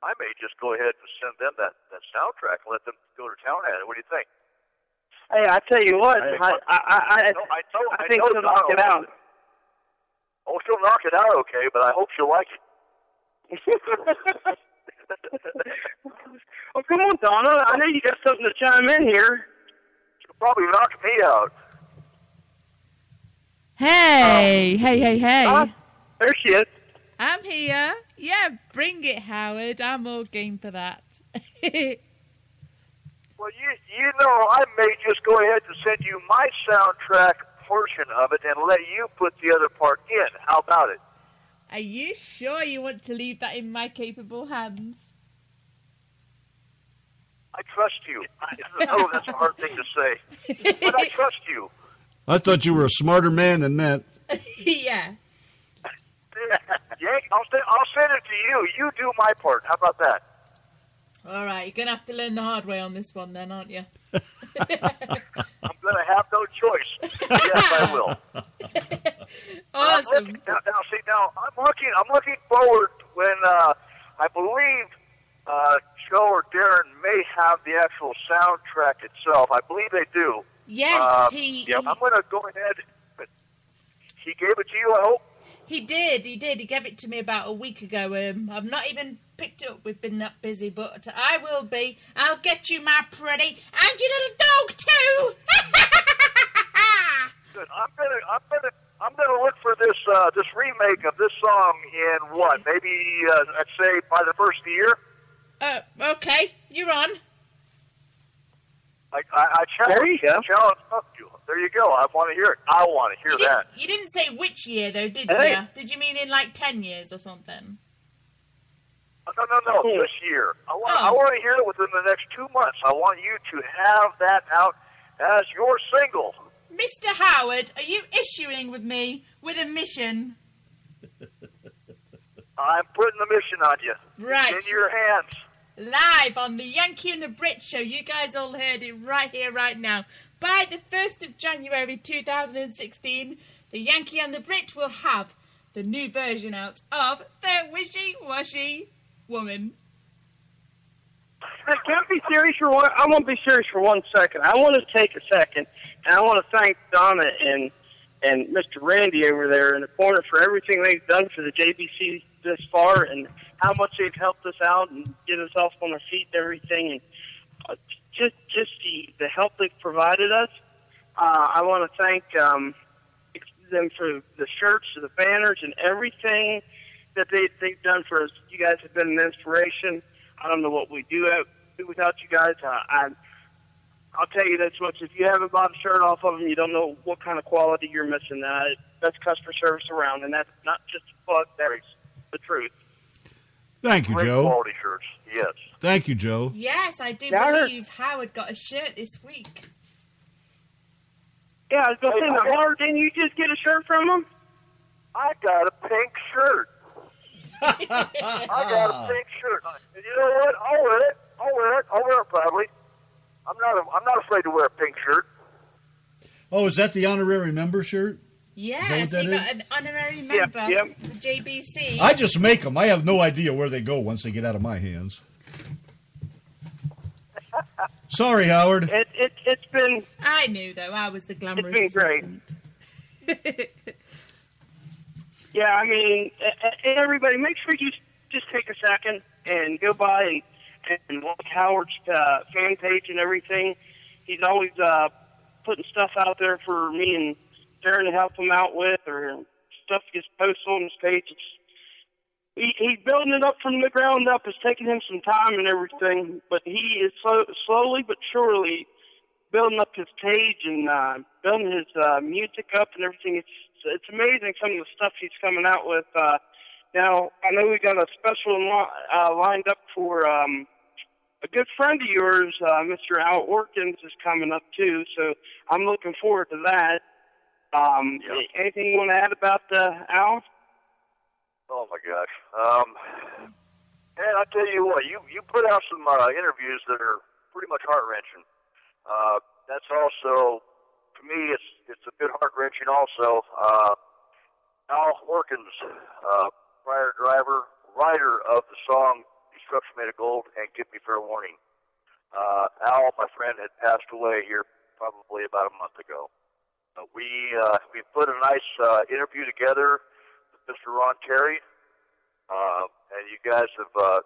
Speaker 12: I may just go ahead and send them that soundtrack and let them go to town at it. What do you think?
Speaker 10: Hey, I tell you what, I think she'll knock it out.
Speaker 12: Oh, she'll knock it out, okay, but I hope she'll like it.
Speaker 10: Oh, come on, Donna. I know you got something to chime in here.
Speaker 12: She'll probably knock me out.
Speaker 4: Hey, hey.
Speaker 10: There she is.
Speaker 4: I'm here. Yeah, bring it, Howard. I'm all game for that.
Speaker 12: Well, you know, I may just go ahead and send you my soundtrack portion of it and let you put the other part in. How about it?
Speaker 4: Are you sure you want to leave that in my capable hands?
Speaker 12: I trust you. I know that's a hard thing to say, but I trust you.
Speaker 3: I thought you were a smarter man than that.
Speaker 4: Yeah.
Speaker 12: Yank, I'll send it to you. You do my part. How about that?
Speaker 4: All right, you're going to have to learn the hard way on this one then, aren't you?
Speaker 12: I'm going to have no choice. Yes, I will.
Speaker 4: Awesome.
Speaker 12: Now I'm looking forward when I believe Joe or Darren may have the actual soundtrack itself. I believe they do.
Speaker 4: Yes,
Speaker 12: I'm going to go ahead. He gave it to you, I hope?
Speaker 4: He did. He gave it to me about a week ago. I've not even picked it up. We've been that busy, but I will be. I'll get you, my pretty, and your little dog too.
Speaker 12: Good. I'm gonna look for this remake of this song in what? Maybe I'd say by the first of the year.
Speaker 4: Okay, you're on.
Speaker 12: I challenge you. There you go. I want to hear it. I want to hear that.
Speaker 4: You didn't say which year, though, did you? Did you mean in like 10 years or something?
Speaker 12: No. This year. I want to hear it within the next 2 months. I want you to have that out as your single.
Speaker 4: Mr. Howard, are you issuing with me with a mission?
Speaker 12: I'm putting the mission on you.
Speaker 4: Right.
Speaker 12: It's in your hands.
Speaker 4: live on the Yankee and the Brit show. You guys all heard it right here, right now. By the 1st of January 2016, the Yankee and the Brit will have the new version out of The Wishy Washy Woman.
Speaker 10: Hey, can I be serious for one? I want to be serious for 1 second. I want to take a second, and I want to thank Donna and Mr. Randy over there in the corner for everything they've done for the JBC this far, and how much they've helped us out and get us off on our feet and everything, and just the help they've provided us. I want to thank them for the shirts, the banners, and everything that they've done for us. You guys have been an inspiration. I don't know what we do without you guys. I'll tell you this much: if you haven't bought a shirt off of them, you don't know what kind of quality you're missing. Best customer service around, and that's not just a plug. That is the truth.
Speaker 3: Thank you,
Speaker 12: Great
Speaker 3: Joe.
Speaker 12: quality shirts, yes.
Speaker 3: Thank you, Joe.
Speaker 4: Yes, I do believe Howard got a shirt this week.
Speaker 10: Yeah, I was going to say, Howard, didn't you just get a shirt from him?
Speaker 12: I got a pink shirt. I got a pink shirt. And you know what? I'll wear it. I'll wear it proudly. I'm not afraid to wear a pink shirt.
Speaker 3: Oh, is that the honorary member shirt?
Speaker 4: Yeah, so you got an honorary member for JBC.
Speaker 3: I just make them. I have no idea where they go once they get out of my hands. Sorry, Howard.
Speaker 10: It's been...
Speaker 4: I knew, though. I was the glamorous
Speaker 10: It's been
Speaker 4: great.
Speaker 10: Yeah, I mean, everybody, make sure you just take a second and go by and like Howard's fan page and everything. He's always putting stuff out there for me and Darren to help him out with, or stuff gets posted on his page. He's building it up from the ground up. It's taking him some time and everything, but he is slowly but surely building up his page and building his music up and everything. It's amazing some of the stuff he's coming out with. Now, I know we got a special lined up for a good friend of yours, Mr. Al Orkins, is coming up too, so I'm looking forward to that. Anything you want to add about Al?
Speaker 12: Oh my gosh. And I tell you what, you put out some interviews that are pretty much heart-wrenching. That's also, to me, it's a bit heart-wrenching also. Al Orkins, prior writer of the song Destruction Made of Gold and Give Me Fair Warning. Al, my friend, had passed away here probably about a month ago. We put a nice interview together with Mr. Ron Terry, and you guys have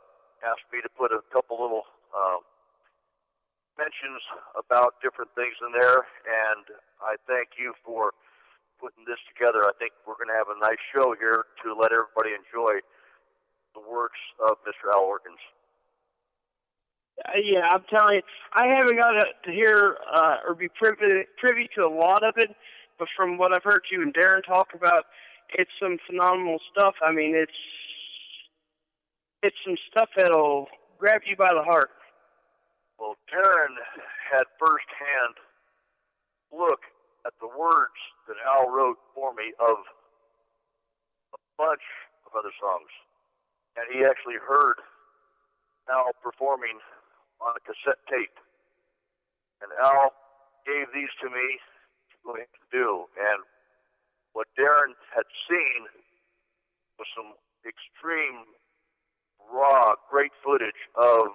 Speaker 12: asked me to put a couple little mentions about different things in there, and I thank you for putting this together. I think we're going to have a nice show here to let everybody enjoy the works of Mr. Al Orkins.
Speaker 10: Yeah, I'm telling you, I haven't got to hear or be privy to a lot of it, but from what I've heard you and Darren talk about, it's some phenomenal stuff. I mean, it's some stuff that'll grab you by the heart.
Speaker 12: Well, Darren had firsthand look at the words that Al wrote for me of a bunch of other songs, and he actually heard Al performing on a cassette tape. And Al gave these to me to go ahead and do. And what Darren had seen was some extreme, raw, great footage of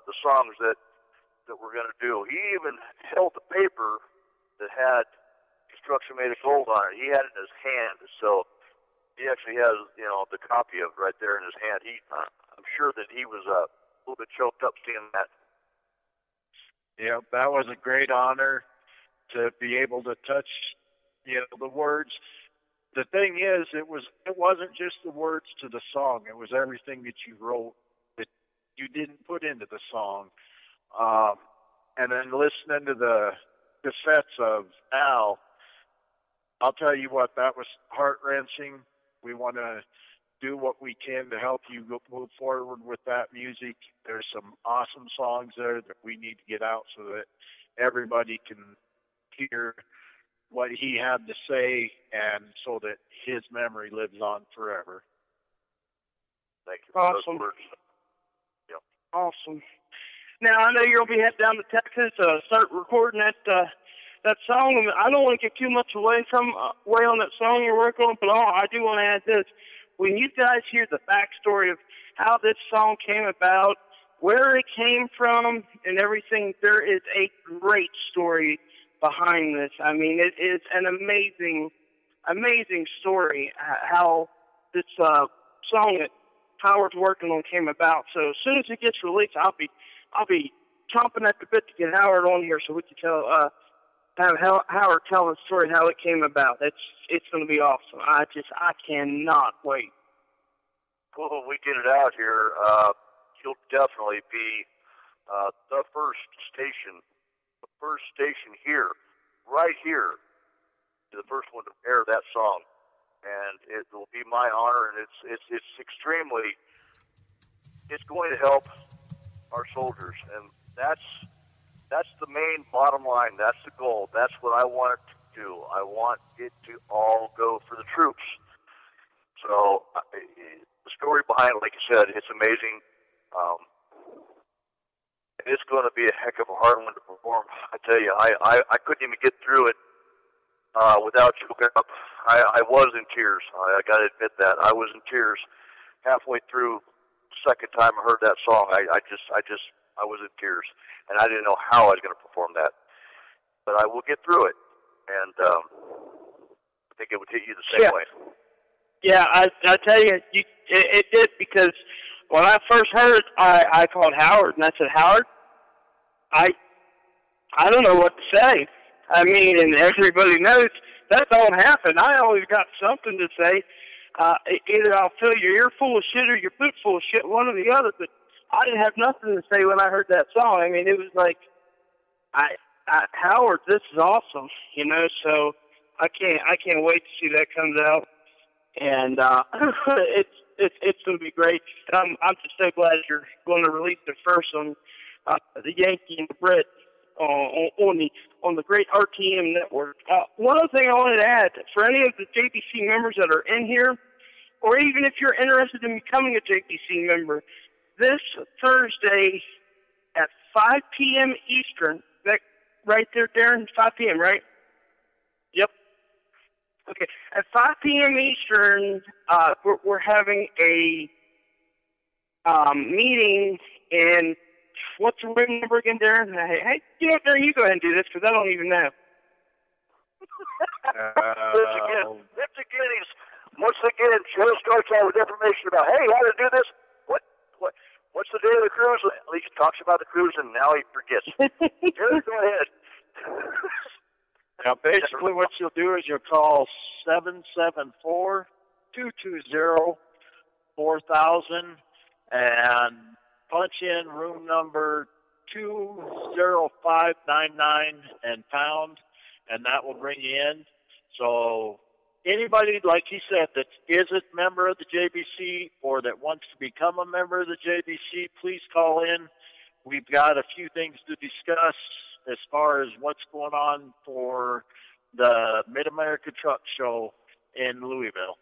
Speaker 12: the songs that we're going to do. He even held the paper that had Destruction Made of Gold on it. He had it in his hand. So he actually has, the copy of it right there in his hand. I'm sure that he was a little bit choked up seeing that.
Speaker 13: Yeah, that was a great honor to be able to touch, the words. The thing is, it wasn't just the words to the song. It was everything that you wrote that you didn't put into the song. And then listening to the cassettes of Al, I'll tell you what, that was heart-wrenching. We want to do what we can to help you move forward with that music. There's some awesome songs there that we need to get out so that everybody can hear what he had to say, and so that his memory lives on forever.
Speaker 12: Thank you for those words.
Speaker 10: Awesome. Now, I know you'll be heading down to Texas to start recording that song. I don't want to get too much away on that song you're working on, but I do want to add this. When you guys hear the backstory of how this song came about, where it came from, and everything, there is a great story behind this. I mean, it is an amazing story how this song that Howard's working on came about. So as soon as it gets released, I'll be chomping at the bit to get Howard on here so we can have Howard tell the story how it came about. It's going to be awesome. I cannot wait.
Speaker 12: Well, when we get it out here, you'll definitely be the first station here, right here, the first one to air that song, and it will be my honor. And it's extremely. It's going to help our soldiers, and that's the main bottom line. That's the goal. That's what I want it to do. I want it to all go for the troops. So the story behind it, like you said, it's amazing. It's going to be a heck of a hard one to perform. I tell you, I couldn't even get through it without choking up. I was in tears. I got to admit that. I was in tears halfway through the second time I heard that song. I was in tears, and I didn't know how I was going to perform that. But I will get through it, and I think it would hit you the same way.
Speaker 10: Yeah, I tell you, it did, because when I first heard it, I called Howard, and I said, Howard, I don't know what to say. I mean, and everybody knows that don't happen. I always got something to say. Either I'll fill your ear full of shit or your boot full of shit, one or the other. But I didn't have nothing to say when I heard that song. I mean, it was like, Howard, this is awesome, you know. So I can't wait to see that comes out, and it's going to be great. I'm just so glad you're going to release the first one, the Yanki and the Brit, on the great RTM network. One other thing I wanted to add, for any of the JBC members that are in here, or even if you're interested in becoming a JBC member, this Thursday at 5 p.m. Eastern, that right there, Darren, 5 p.m., right? Yep. Okay, at 5 p.m. Eastern, we're having a meeting in, what's the ring number again, Darren? Hey, you know, Darren, you go ahead and do this, because I don't even know.
Speaker 12: Once again, Joe starts out with information about, hey, how to do this. What's the day of the cruise? At least he talks about the cruise, and now he forgets. Joe, go ahead.
Speaker 13: Now, basically what you'll do is you'll call 774-220-4000 and punch in room number 20599 and pound, and that will bring you in. So anybody, like he said, that isn't a member of the JBC or that wants to become a member of the JBC, please call in. We've got a few things to discuss as far as what's going on for the Mid-America Truck Show in Louisville.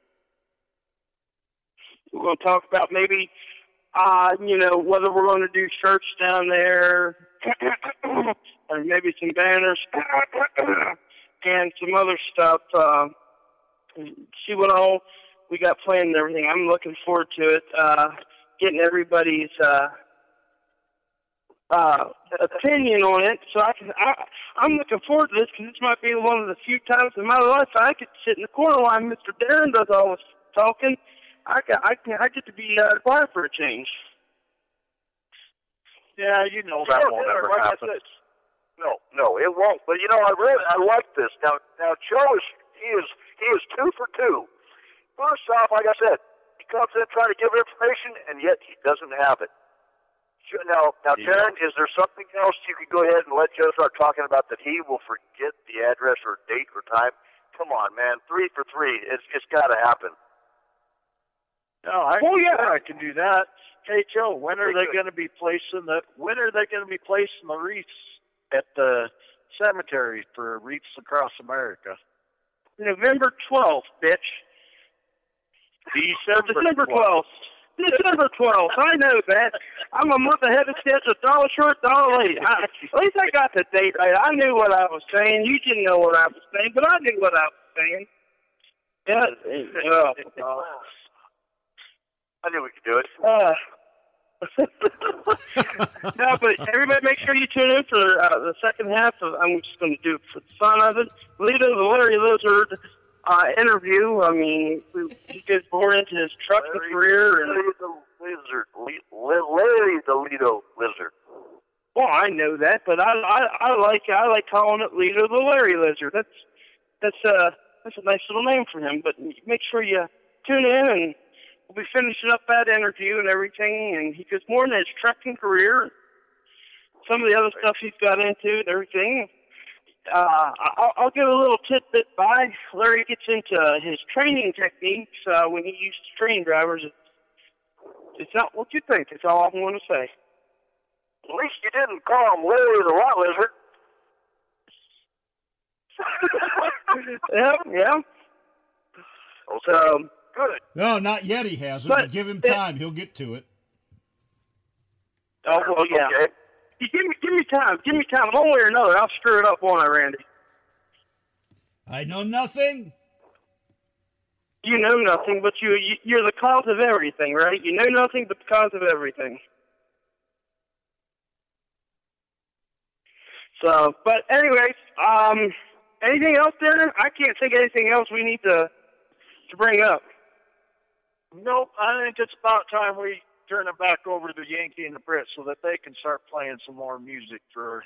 Speaker 10: We're going to talk about maybe, whether we're going to do shirts down there, or maybe some banners, and some other stuff. See what all we got planned and everything. I'm looking forward to it. Getting everybody's opinion on it. So I'm looking forward to this, because this might be one of the few times in my life I could sit in the corner while Mr. Darren does all this talking. I get to be quiet for a change.
Speaker 13: Yeah, you know that won't ever happen.
Speaker 12: No, it won't. But I like this. Now Joe he is 2 for 2. First off, like I said, he comes in trying to give information, and yet he doesn't have it. Now, Darren, is there something else you could go ahead and let Joe start talking about that he will forget the address or date or time? Come on, man, 3 for 3. It's got to happen.
Speaker 13: No, I can do that. Hey, Joe, when are they going to be placing the wreaths at the cemetery for Wreaths Across America?
Speaker 10: November 12th, bitch.
Speaker 13: December
Speaker 10: 12th. December 12th. I know that. I'm a month ahead of schedule. $1 short, $1 late. At least I got the date right. I knew what I was saying. You didn't know what I was saying, but I knew what I was saying. Yeah.
Speaker 12: I knew we could do it.
Speaker 10: No, but everybody make sure you tune in for the second half of, I'm just going to do it for the fun of it, Lido the Larry Lizard interview. I mean, he gets more into his trucking career. And
Speaker 12: Larry the Lizard. Larry the Lido Lizard.
Speaker 10: Well, I know that, but I like calling it Lido the Larry Lizard. That's a nice little name for him. But make sure you tune in, and we'll be finishing up that interview and everything. And he goes more into his trucking career, some of the other stuff he's got into and everything. I'll give a little tidbit by. Larry gets into his training techniques when he used to train drivers. It's not what you think. It's all I'm going to say.
Speaker 12: At least you didn't call him Larry the Lot Lizard.
Speaker 10: Yeah.
Speaker 12: Okay. Good.
Speaker 3: No, not yet he hasn't, but give him time. He'll get to it.
Speaker 10: Oh, well, yeah.
Speaker 12: Okay.
Speaker 10: You give me time. Give me time. One way or another, I'll screw it up, won't I, Randy?
Speaker 3: I know nothing.
Speaker 10: You know nothing, but you're the cause of everything, right? You know nothing but the cause of everything. So, but anyways, anything else there? I can't think of anything else we need to bring up.
Speaker 13: Nope, I think it's about time we turn it back over to the Yankee and the Brit so that they can start playing some more music for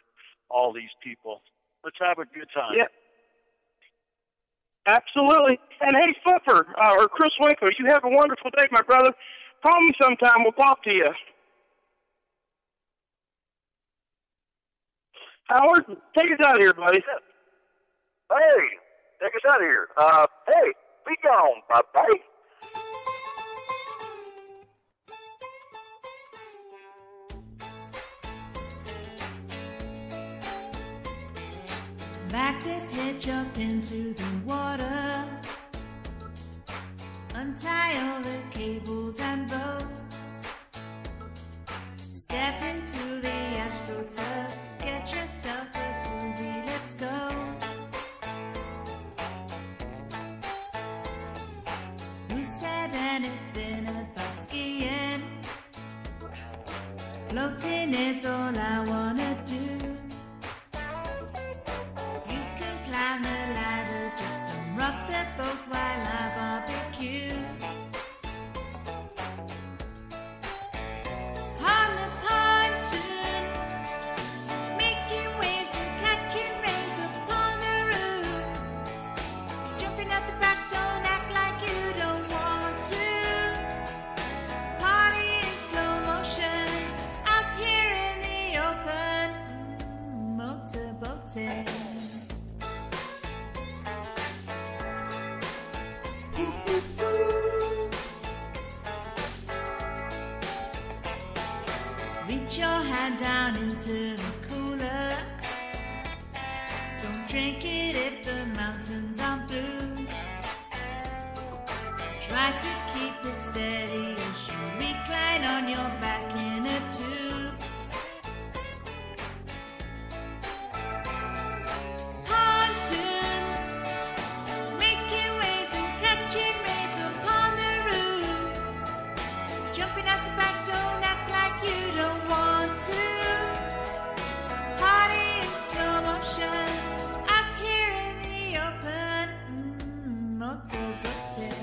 Speaker 13: all these people. Let's have a good time.
Speaker 10: Yeah. Absolutely. And hey, Flipper, or Chris Winkler, you have a wonderful day, my brother. Call me sometime. We'll talk to you. Howard, take us out of here, buddy.
Speaker 12: Hey, take us out of here. Hey, be gone, bye-bye.
Speaker 8: Back this head, jump into the water. Untie all the cables and rope. Step into the AstroTurf. Get yourself a koozie, let's go. Who said anything about skiing? Floating is all I wanna do. Climb the ladder, just don't rock the boat while I barbecue. On the pontoon, making waves and catching rays upon the roof. Jumping out the back, don't act like you don't want to. Party in slow motion, out here in the open, motorboating. Reach your hand down into the cooler. Don't drink it if the mountains are blue. Try to keep it steady as you recline on your back in a tube. Pontoon, making waves and catching rays upon the roof. Jumping out the back, don't act like you don't want to. Party in slow motion, out here in the open, motorboating.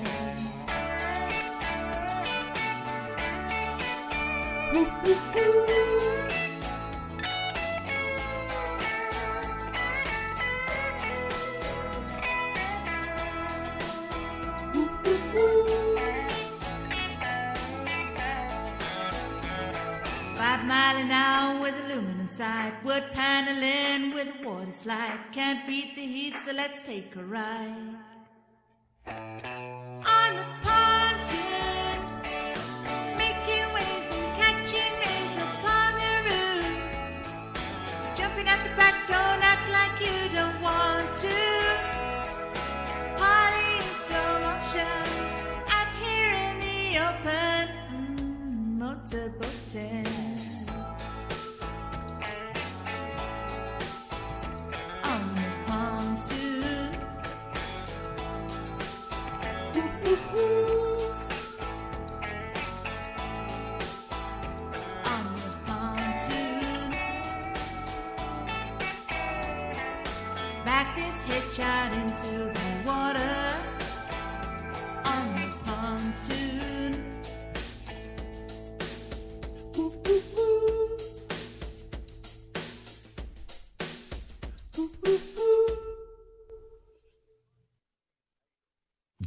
Speaker 8: Mile an hour with aluminum side, wood paneling with a water slide. Can't beat the heat, so let's take a ride. On the pontoon, making waves and catching rays upon the roof. Jumping at the back, don't act like you don't want to. Party in slow motion, out here in the open,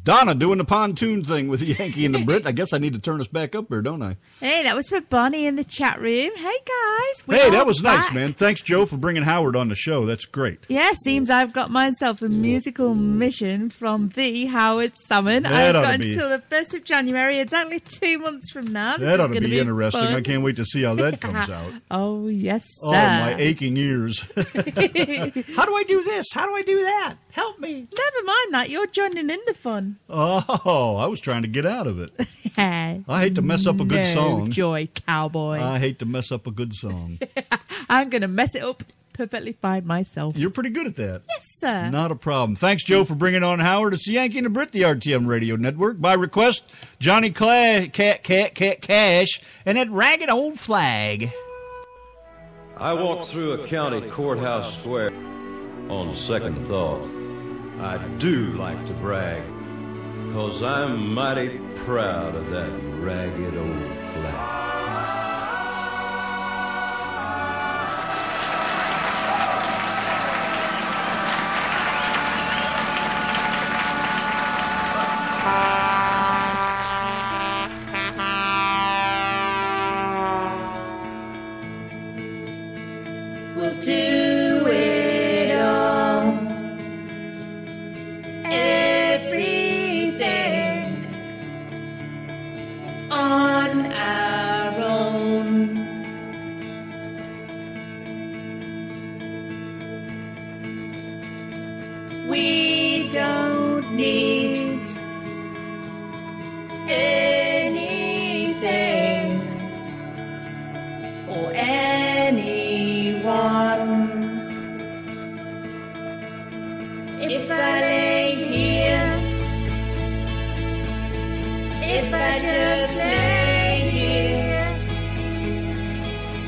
Speaker 3: Donna doing the pontoon thing with the Yankee and the Brit. I guess I need to turn us back up here, don't I?
Speaker 4: Hey, that was for Bonnie in the chat room. Hey, guys.
Speaker 3: Hey, that was nice, man. Thanks, Joe, for bringing Howard on the show. That's great.
Speaker 4: Yeah, seems I've got myself a musical mission from the Howard Summon. I've got until the 1st of January, exactly 2 months from now.
Speaker 3: That ought to be interesting. Fun. I can't wait to see how that comes out.
Speaker 4: Oh, yes, sir.
Speaker 3: Oh, my aching ears. How do I do this? How do I do that? Help me.
Speaker 4: Never mind that. You're joining in the fun.
Speaker 3: Oh, I was trying to get out of it. I hate to mess up a good song.
Speaker 4: Joy, cowboy.
Speaker 3: I hate to mess up a good song.
Speaker 4: I'm going to mess it up perfectly fine myself.
Speaker 3: You're pretty good at that.
Speaker 4: Yes, sir.
Speaker 3: Not a problem. Thanks, Joe, for bringing on Howard. It's the Yankee and the Brit, the RTM Radio Network. By request, Johnny Cash, and that ragged old flag.
Speaker 14: I walked through a county courthouse square. On second thought, I do like to brag, 'cause I'm mighty proud of that ragged old flag.
Speaker 8: We'll do it all, everything on our own. We don't need anything or anyone. If I lay here, if I just lay here,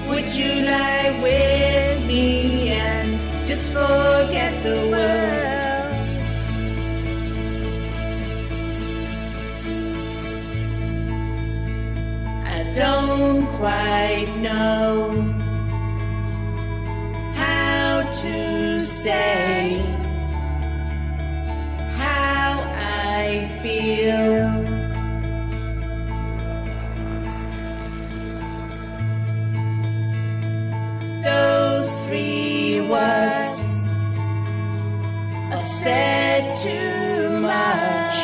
Speaker 8: would you lie with me and just forget the world? I don't quite know how to say how I feel. Those 3 words are said too much.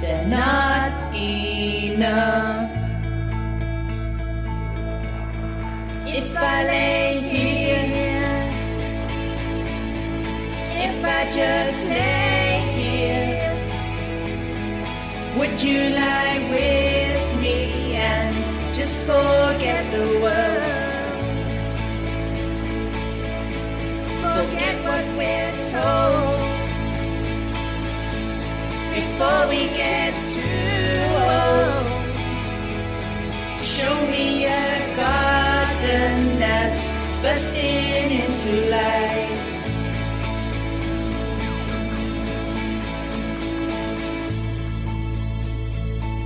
Speaker 8: They're not enough. If I lay here, if I just lay here, would you lie with me and just forget the world? Forget what we're told before we get too old. Show me a garden that's bursting into life.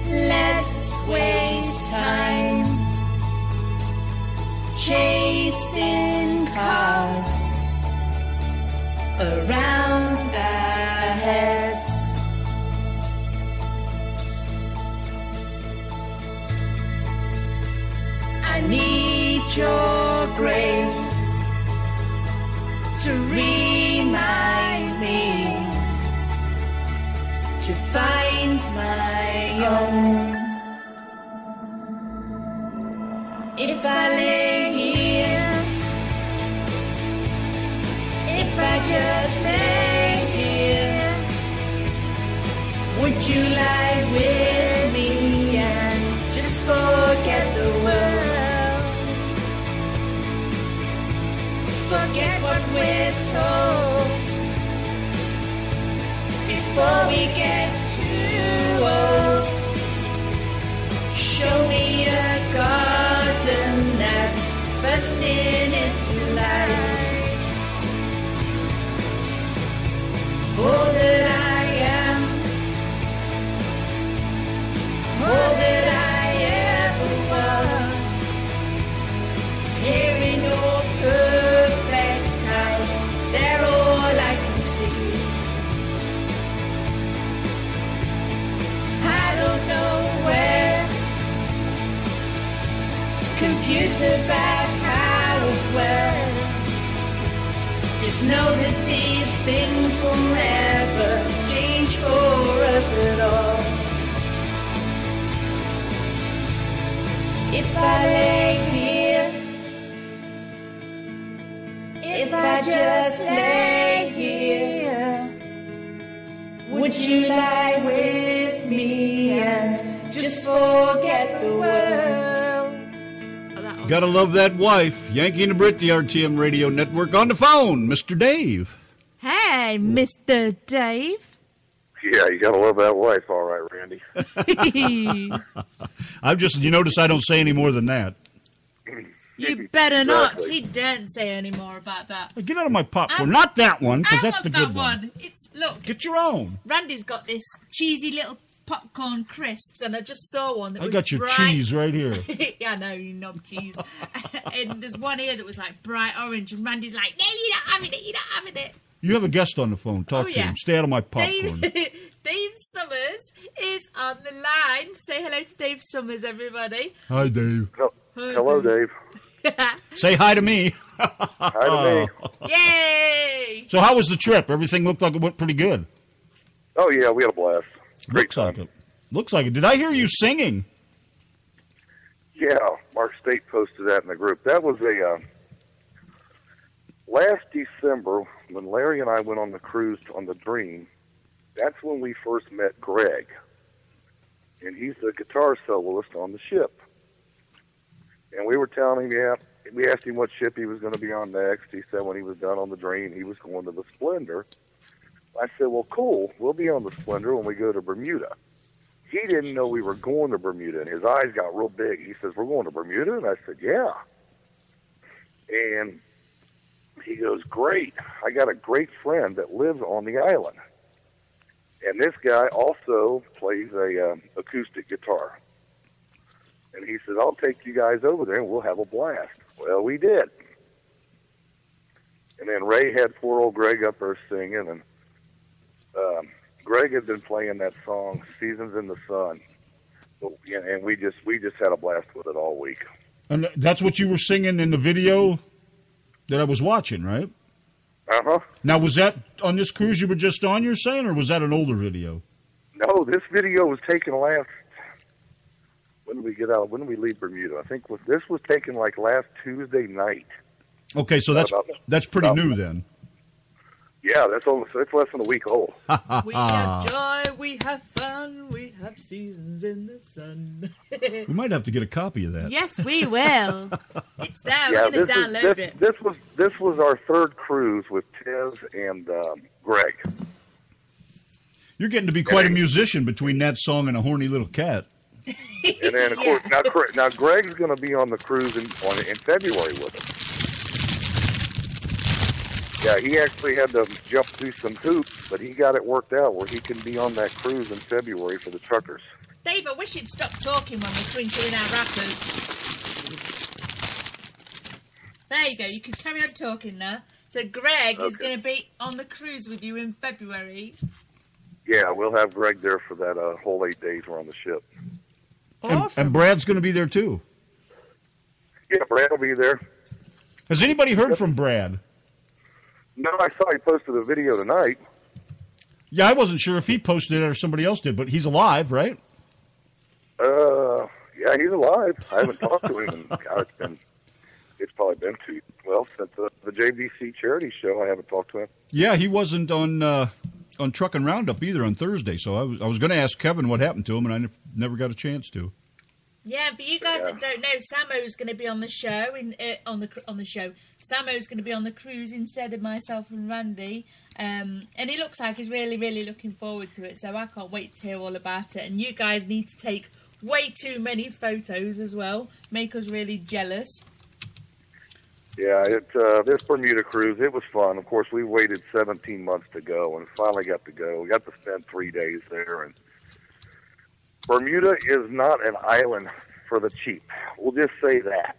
Speaker 8: Let's waste time chasing cars around our heads. I need your grace to remind me to find my own. If I lay here, if I just lay here, would you lie with me and just forget the world? Forget what we're told before we get too old. Show me a garden that's bursting into life. All that I am, all that I ever was, is here in your perfect eyes. They're all I can see. Here's the bad powers well. Just know that these things will never change for us at all. If I lay here, if I just lay here, would you lie with me and just forget the world?
Speaker 3: Gotta love that wife. Yankee and the Brit, the RTM Radio Network. On the phone, Mr. Dave.
Speaker 4: Hey, Mr. Dave.
Speaker 12: Yeah, you gotta love that wife, all right, Randy.
Speaker 3: You notice I don't say any more than that.
Speaker 4: You better not. He daren't say any more about that.
Speaker 3: Get out of my popcorn. Not that one, because that's the good one.
Speaker 4: Look.
Speaker 3: Get your own.
Speaker 4: Randy's got this cheesy little popcorn crisps, and I just saw one that was
Speaker 3: got your
Speaker 4: bright.
Speaker 3: cheese right here.
Speaker 4: Yeah, I know, you knob cheese. And there's one here that was like bright orange, and Randy's like, no, you're not having it, you're not having it.
Speaker 3: You have a guest on the phone. Talk to him. Stay out of my popcorn.
Speaker 4: Dave Summers is on the line. Say hello to Dave Summers, everybody.
Speaker 3: Hi, Dave.
Speaker 12: Hello, Dave.
Speaker 3: Say hi to me.
Speaker 12: Hi to me.
Speaker 4: Yay!
Speaker 3: So how was the trip? Everything looked like it went pretty good.
Speaker 12: Oh, yeah, we had a blast.
Speaker 3: Looks like it. Looks like it. Did I hear you singing?
Speaker 12: Yeah, Mark State posted that in the group. That was last December when Larry and I went on the cruise on the Dream. That's when we first met Greg, and he's the guitar soloist on the ship. And we were telling him, we asked him what ship he was going to be on next. He said when he was done on the Dream, he was going to the Splendor. I said, well, cool, we'll be on the Splendor when we go to Bermuda. He didn't know we were going to Bermuda, and his eyes got real big. He says, we're going to Bermuda? And I said, yeah. And he goes, great. I got a great friend that lives on the island. And this guy also plays a acoustic guitar. And he said, I'll take you guys over there, and we'll have a blast. Well, we did. And then Ray had poor old Greg up there singing, and Greg had been playing that song, Seasons in the Sun. And we just had a blast with it all week.
Speaker 3: And that's what you were singing in the video that I was watching, right?
Speaker 12: Uh-huh.
Speaker 3: Now, was that on this cruise you were just on, you're saying, or was that an older video?
Speaker 12: No, this video was taken last... When did we get out? When did we leave Bermuda? I think this was taken like last Tuesday night.
Speaker 3: Okay, so that's pretty new then.
Speaker 12: Yeah, it's less than a week old.
Speaker 4: We have joy, we have fun, we have seasons in the sun.
Speaker 3: We might have to get a copy of that.
Speaker 4: Yes, we will. It's there.
Speaker 12: Yeah,
Speaker 4: We're going to download it.
Speaker 12: This was our third cruise with Tez and Greg.
Speaker 3: You're getting to be quite a musician between that song and a horny little cat.
Speaker 12: And then, of course, now Greg's going to be on the cruise in February with us. Yeah, he actually had to jump through some hoops, but he got it worked out where he can be on that cruise in February for the truckers.
Speaker 4: Dave, I wish you'd stop talking when we're twinkling our wrappers. There you go. You can carry on talking now. So Greg is going to be on the cruise with you in February.
Speaker 12: Yeah, we'll have Greg there for that whole 8 days we're on the ship.
Speaker 3: And Brad's going to be there too.
Speaker 12: Yeah, Brad will be there.
Speaker 3: Has anybody heard from Brad?
Speaker 12: No, I saw he posted a video tonight.
Speaker 3: Yeah, I wasn't sure if he posted it or somebody else did, but he's alive, right?
Speaker 12: Yeah, he's alive. I haven't talked to him, and God, it's probably been since the JVC charity show. I haven't talked to him.
Speaker 3: Yeah, he wasn't on Truckin' Roundup either on Thursday, so I was going to ask Kevin what happened to him, and I never got a chance to.
Speaker 4: Yeah, but you guys that don't know, Samo's going to be on the show on the show. Samo's going to be on the cruise instead of myself and Randy, and he looks like he's really, really looking forward to it. So I can't wait to hear all about it. And you guys need to take way too many photos as well, make us really jealous.
Speaker 12: Yeah, this Bermuda cruise, it was fun. Of course, we waited 17 months to go, and finally got to go. We got to spend 3 days there, and Bermuda is not an island for the cheap. We'll just say that.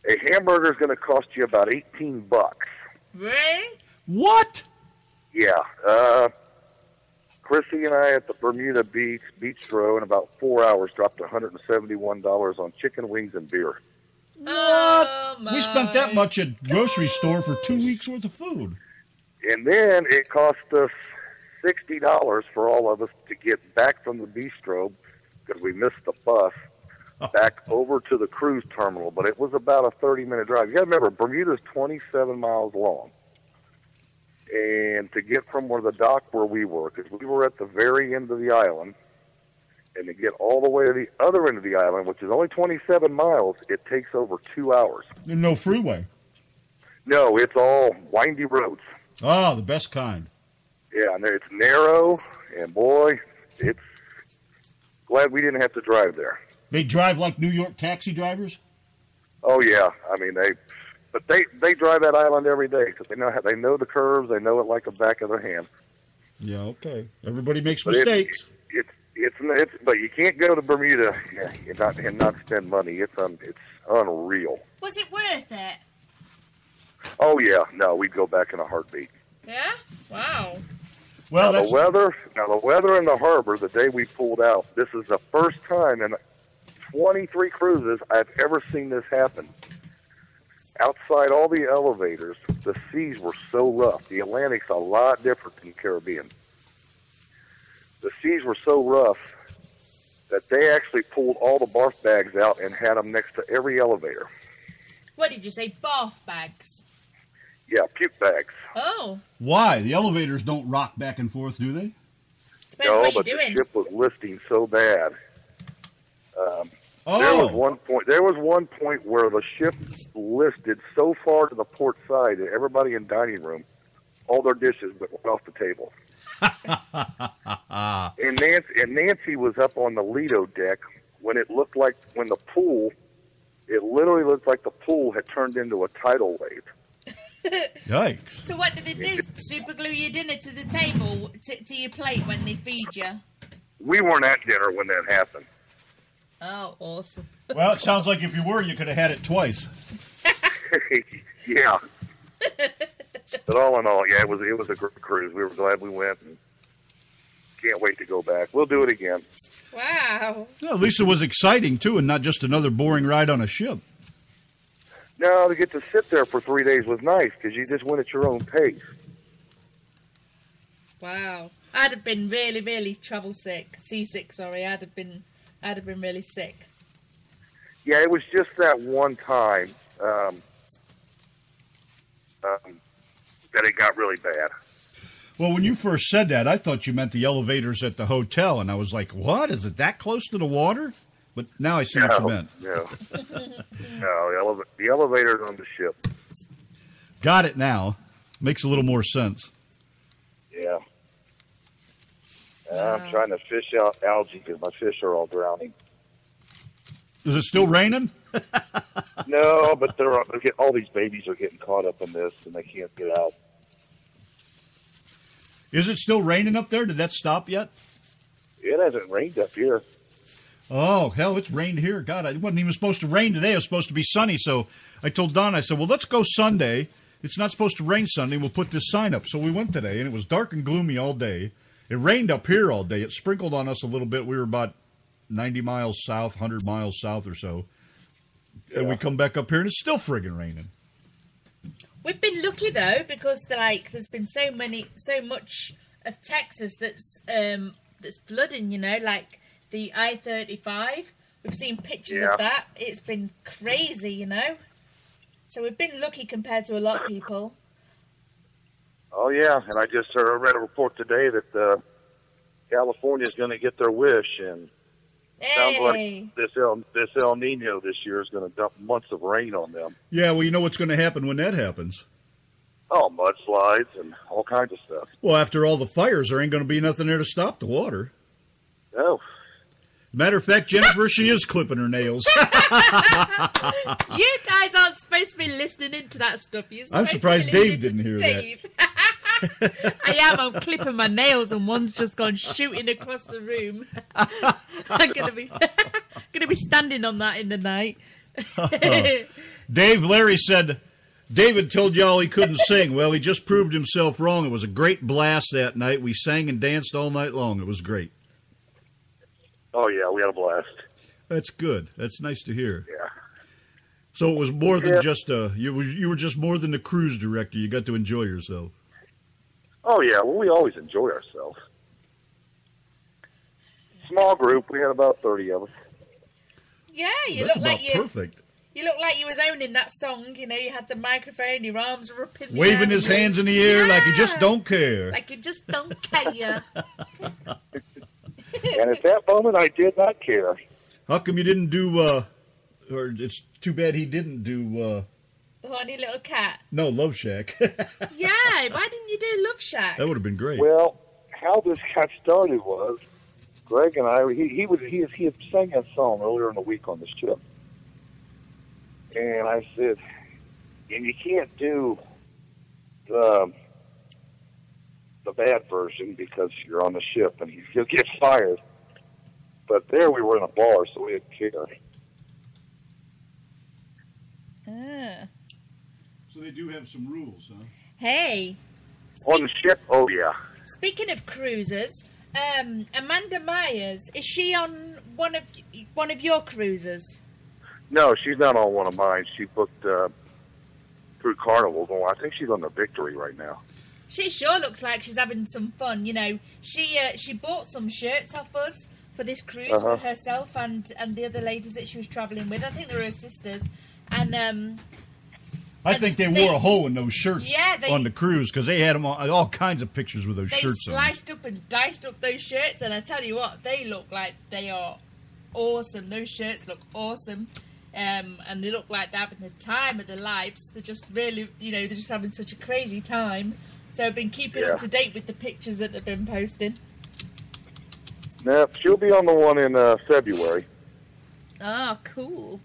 Speaker 12: A hamburger is going to cost you about $18.
Speaker 4: Really?
Speaker 3: What?
Speaker 12: Yeah.
Speaker 15: Chrissy and I at the Bermuda Beach Bistro in about 4 hours dropped $171 on chicken wings and beer.
Speaker 3: What? We spent that much at grocery store for 2 weeks worth of food.
Speaker 15: And then it cost us $60 for all of us to get back from the bistro because we missed the bus back over to the cruise terminal. But it was about a 30-minute drive. You got to remember, Bermuda's 27 miles long. And to get from where the dock where we were, because we were at the very end of the island, and to get all the way to the other end of the island, which is only 27 miles, it takes over 2 hours.
Speaker 3: There's no freeway.
Speaker 15: No, it's all windy roads.
Speaker 3: Oh, the best kind.
Speaker 15: Yeah, and it's narrow, and boy, it's glad we didn't have to drive there.
Speaker 3: They drive like New York taxi drivers?
Speaker 15: Oh yeah, I mean they drive that island every day because they know the curves, they know it like the back of their hand.
Speaker 3: Yeah, okay. Everybody makes mistakes.
Speaker 15: It's but you can't go to Bermuda and not spend money. It's unreal.
Speaker 4: Was it worth it?
Speaker 15: Oh yeah, no, we'd go back in a heartbeat.
Speaker 4: Yeah? Wow.
Speaker 3: Well,
Speaker 15: the weather in the harbor the day we pulled out. This is the first time in 23 cruises I've ever seen this happen. Outside all the elevators, the seas were so rough. The Atlantic's a lot different than the Caribbean. The seas were so rough that they actually pulled all the barf bags out and had them next to every elevator.
Speaker 4: What did you say, bath bags?
Speaker 15: Yeah, puke bags.
Speaker 4: Oh.
Speaker 3: Why? The elevators don't rock back and forth, do they?
Speaker 4: Depends what
Speaker 15: but
Speaker 4: you're doing.
Speaker 15: The ship was listing so bad. There was one point where the ship listed so far to the port side that everybody in dining room, all their dishes went off the table. and Nancy was up on the Lido deck when it literally looked like the pool had turned into a tidal wave.
Speaker 3: Yikes.
Speaker 4: So what did they do? Super glue your dinner to the table, to your plate when they feed you?
Speaker 15: We weren't at dinner when that happened.
Speaker 4: Oh, awesome.
Speaker 3: Well, it sounds like if you were, you could have had it twice.
Speaker 15: Yeah. But all in all, yeah, it was a great cruise. We were glad we went and can't wait to go back. We'll do it again.
Speaker 4: Wow.
Speaker 3: Well, at least it was exciting, too, and not just another boring ride on a ship.
Speaker 15: No, to get to sit there for 3 days was nice because you just went at your own pace.
Speaker 4: Wow. I'd have been really, really seasick, sorry. I'd have been really sick.
Speaker 15: Yeah, it was just that one time that it got really bad.
Speaker 3: Well, when you first said that, I thought you meant the elevators at the hotel, and I was like, what? Is it that close to the water? But now I see what you meant.
Speaker 15: No, the elevators on the ship.
Speaker 3: Got it now. Makes a little more sense.
Speaker 15: Yeah. I'm trying to fish out algae because my fish are all drowning.
Speaker 3: Is it still raining?
Speaker 15: No, but all these babies are getting caught up in this, and they can't get out.
Speaker 3: Is it still raining up there? Did that stop yet?
Speaker 15: It hasn't rained up here.
Speaker 3: Oh, hell, it's rained here. God, it wasn't even supposed to rain today. It was supposed to be sunny. So I told Don, I said, well, let's go Sunday. It's not supposed to rain Sunday. We'll put this sign up. So we went today, and it was dark and gloomy all day. It rained up here all day. It sprinkled on us a little bit. We were about 90 miles south, 100 miles south or so. Yeah. And we come back up here, and it's still friggin' raining.
Speaker 4: We've been lucky, though, because there's been so much of Texas that's flooding, like the I-35. We've seen pictures of that. It's been crazy, So we've been lucky compared to a lot of people.
Speaker 15: Oh, yeah, and I just read a report today that California's going to get their wish, and sounds like this El Nino this year is going to dump months of rain on them.
Speaker 3: Yeah, well, you know what's going to happen when that happens.
Speaker 15: Oh, mudslides and all kinds of stuff.
Speaker 3: Well, after all the fires, there ain't going to be nothing there to stop the water.
Speaker 15: No.
Speaker 3: Matter of fact, Jennifer, she is clipping her nails.
Speaker 4: You guys aren't supposed to be listening into that stuff.
Speaker 3: I'm surprised Dave didn't hear that.
Speaker 4: I am. I'm clipping my nails, and one's just gone shooting across the room. I'm gonna be standing on that in the night.
Speaker 3: Dave, Larry said, David told y'all he couldn't sing. Well, he just proved himself wrong. It was a great blast that night. We sang and danced all night long. It was great.
Speaker 15: Oh, yeah, we had a blast.
Speaker 3: That's good. That's nice to hear.
Speaker 15: Yeah.
Speaker 3: So it was more than just you were just more than the cruise director. You got to enjoy yourself.
Speaker 15: Oh, yeah, well, we always enjoy ourselves. Small group. We had about 30 of us.
Speaker 4: Yeah, you
Speaker 3: That's
Speaker 4: look
Speaker 3: about
Speaker 4: like you.
Speaker 3: perfect.
Speaker 4: You look like you was owning that song. You know, you had the microphone, your arms were up in the
Speaker 3: Waving
Speaker 4: air.
Speaker 3: his hands in the air like he just don't care.
Speaker 4: Like you just don't care.
Speaker 15: And at that moment, I did not care.
Speaker 3: How come you didn't do, or it's too bad he didn't do,
Speaker 4: The horny little cat.
Speaker 3: no, Love Shack.
Speaker 4: Yeah, why didn't you do Love Shack?
Speaker 3: That would have been great.
Speaker 15: Well, how this got started was Greg and I. He had sang a song earlier in the week on the ship, and I said, "And you can't do the bad version because you're on the ship, and he'll get fired." But there we were in a bar, so we didn't care.
Speaker 3: So they do have some rules, huh?
Speaker 4: Hey,
Speaker 15: On the ship, oh yeah.
Speaker 4: speaking of cruisers, Amanda Myers, is she on one of your cruises?
Speaker 15: No, she's not on one of mine. She booked through Carnival. Well, I think she's on the Victory right now.
Speaker 4: She sure looks like she's having some fun. You know, she bought some shirts off us for this cruise for herself and the other ladies that she was travelling with. I think they were her sisters. And
Speaker 3: I think they wore a hole in those shirts on the cruise because they had them all kinds of pictures with those shirts on.
Speaker 4: They sliced up and diced up those shirts, and I tell you what, they look like they are awesome. Those shirts look awesome. And they look like they're having the time of their lives. They're just really, they're just having such a crazy time. So I've been keeping up to date with the pictures that they've been posting.
Speaker 15: No, she'll be on the one in February.
Speaker 4: Oh, cool.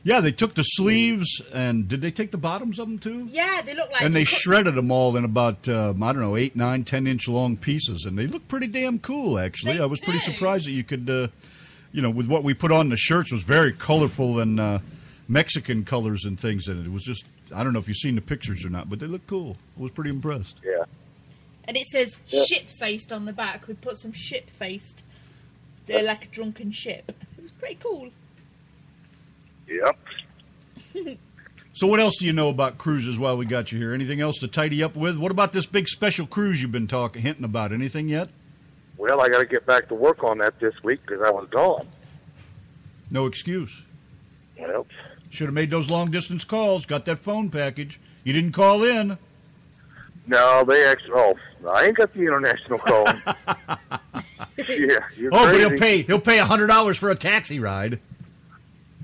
Speaker 3: Yeah, they took the sleeves, and did they take the bottoms of them, too?
Speaker 4: Yeah, they look like...
Speaker 3: And they shredded them all in about, 8, 9, 10-inch long pieces, and they look pretty damn cool, actually. I was pretty surprised that you could, with what we put on the shirts was very colorful and Mexican colors and things in it. It was just, I don't know if you've seen the pictures or not, but they look cool. I was pretty impressed.
Speaker 15: Yeah.
Speaker 4: And it says ship-faced on the back. We put some ship-faced, like a drunken ship. It was pretty cool.
Speaker 15: Yep.
Speaker 3: So what else do you know about cruises while we got you here? Anything else to tidy up with? What about this big special cruise you've been hinting about? Anything yet?
Speaker 15: Well, I got to get back to work on that this week because I was gone.
Speaker 3: No excuse.
Speaker 15: Well,
Speaker 3: should have made those long-distance calls. Got that phone package. You didn't call in.
Speaker 15: No, they actually... Oh, I ain't got the international call. Yeah, you're
Speaker 3: crazy.
Speaker 15: But
Speaker 3: he'll pay $100 for a taxi ride.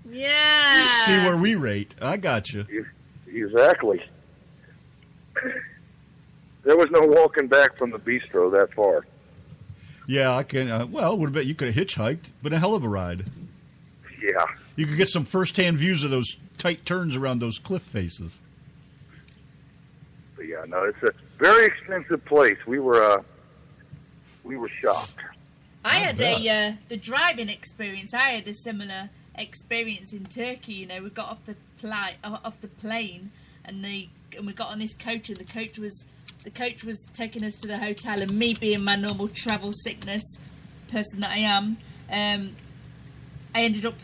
Speaker 4: Yeah.
Speaker 3: See where we rate. I got you.
Speaker 15: Exactly. There was no walking back from the bistro that far.
Speaker 3: Yeah, I can. Would have bet you could have hitchhiked, but a hell of a ride.
Speaker 15: Yeah.
Speaker 3: You could get some first-hand views of those tight turns around those cliff faces.
Speaker 15: But yeah, no, it's a very expensive place. We were shocked.
Speaker 4: I had the driving experience. I had a similar experience in Turkey. We got off the plane, and we got on this coach, and the coach was taking us to the hotel, and me being my normal travel sickness person that I am, I ended up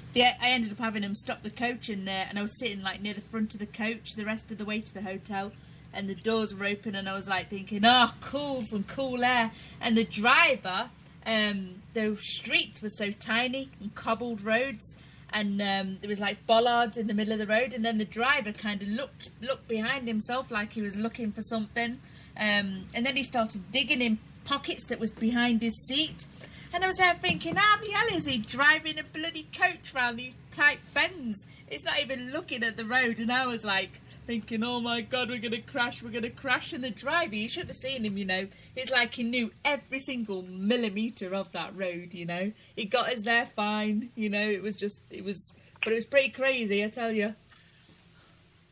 Speaker 4: having him stop the coach, and I was sitting like near the front of the coach the rest of the way to the hotel, and the doors were open, and I was like thinking, cool, some cool air. And the driver, the streets were so tiny and cobbled roads, and there was like bollards in the middle of the road, and then the driver kind of looked behind himself like he was looking for something, and then he started digging in pockets that was behind his seat, and I was there thinking, how the hell is he driving a bloody coach round these tight bends? It's not even looking at the road. And I was like thinking, oh my God, we're going to crash. And the driver, you should have seen him, it's like he knew every single millimetre of that road, He got us there fine, it was pretty crazy, I tell you.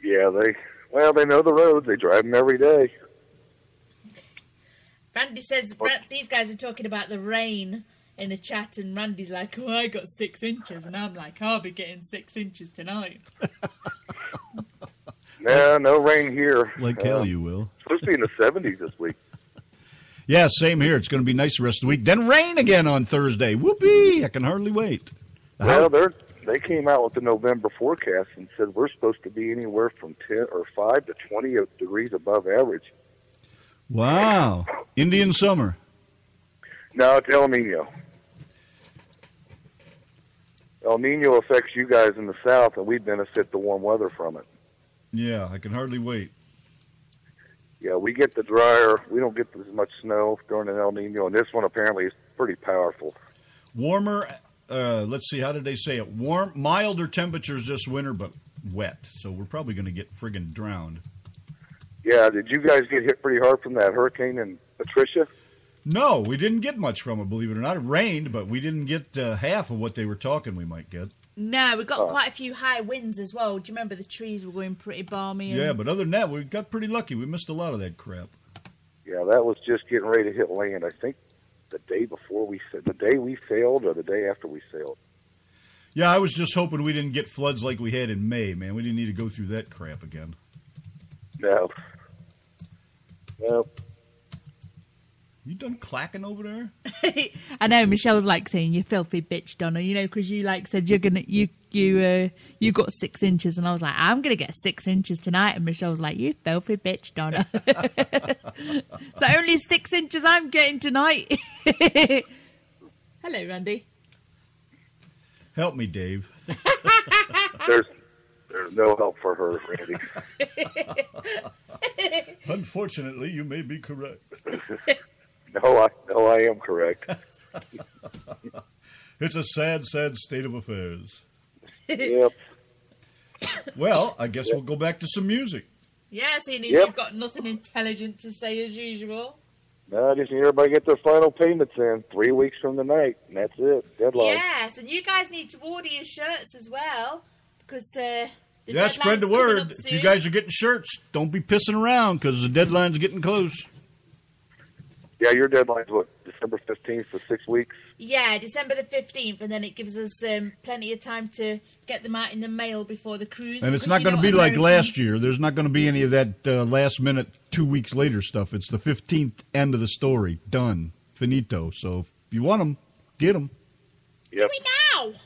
Speaker 15: Yeah, they know the roads. They drive them every day.
Speaker 4: Randy says, these guys are talking about the rain in the chat, and Randy's like, oh, I got 6 inches, and I'm like, I'll be getting 6 inches tonight.
Speaker 15: No rain here.
Speaker 3: Like hell you will.
Speaker 15: It's supposed to be in the 70s this week.
Speaker 3: Yeah, same here. It's going to be nice the rest of the week. Then rain again on Thursday. Whoopee! I can hardly wait.
Speaker 15: Well, they came out with the November forecast and said we're supposed to be anywhere from 10 or 5 to 20 degrees above average.
Speaker 3: Wow. Indian summer.
Speaker 15: No, it's El Nino. El Nino affects you guys in the south, and we benefit the warm weather from it.
Speaker 3: Yeah, I can hardly wait.
Speaker 15: Yeah, we get the drier. We don't get as much snow during an El Nino, and this one apparently is pretty powerful.
Speaker 3: Warmer, let's see, how did they say it? Milder temperatures this winter, but wet. So we're probably going to get friggin' drowned.
Speaker 15: Yeah, did you guys get hit pretty hard from that hurricane in Patricia?
Speaker 3: No, we didn't get much from it, believe it or not. It rained, but we didn't get half of what they were talking we might get.
Speaker 4: No, we got quite a few high winds as well. Do you remember the trees were going pretty balmy?
Speaker 3: Yeah, but other than that, we got pretty lucky. We missed a lot of that crap.
Speaker 15: Yeah, that was just getting ready to hit land. I think the day we sailed or the day after we sailed.
Speaker 3: Yeah, I was just hoping we didn't get floods like we had in May, man. We didn't need to go through that crap again.
Speaker 15: No.
Speaker 3: You done clacking over there?
Speaker 4: I know Michelle was like saying, "You filthy bitch, Donna," you know, because you like said you got 6 inches, and I was like, "I'm gonna get 6 inches tonight," and Michelle was like, "You filthy bitch, Donna." So only 6 inches I'm getting tonight. Hello, Randy.
Speaker 3: Help me, Dave.
Speaker 15: There's no help for her, Randy.
Speaker 3: Unfortunately, you may be correct.
Speaker 15: No, I am correct.
Speaker 3: It's a sad, sad state of affairs.
Speaker 15: Yep.
Speaker 3: Well, I guess we'll go back to some music.
Speaker 4: Yeah, seeing as you've got nothing intelligent to say as usual.
Speaker 15: No, I just need everybody to get their final payments in 3 weeks from tonight, and that's it. Deadline.
Speaker 4: Yes, and you guys need to order your shirts as well, because
Speaker 3: yeah, spread the word. If you guys are getting shirts, don't be pissing around, because the deadline's getting close.
Speaker 15: Yeah, your deadline's what, December 15th for 6 weeks?
Speaker 4: Yeah, December the 15th, and then it gives us plenty of time to get them out in the mail before the cruise.
Speaker 3: And it's not going to be like last year. There's not going to be any of that last-minute 2 weeks later stuff. It's the 15th end of the story. Done. Finito. So if you want them, get them.
Speaker 15: Yep.
Speaker 4: Do we now?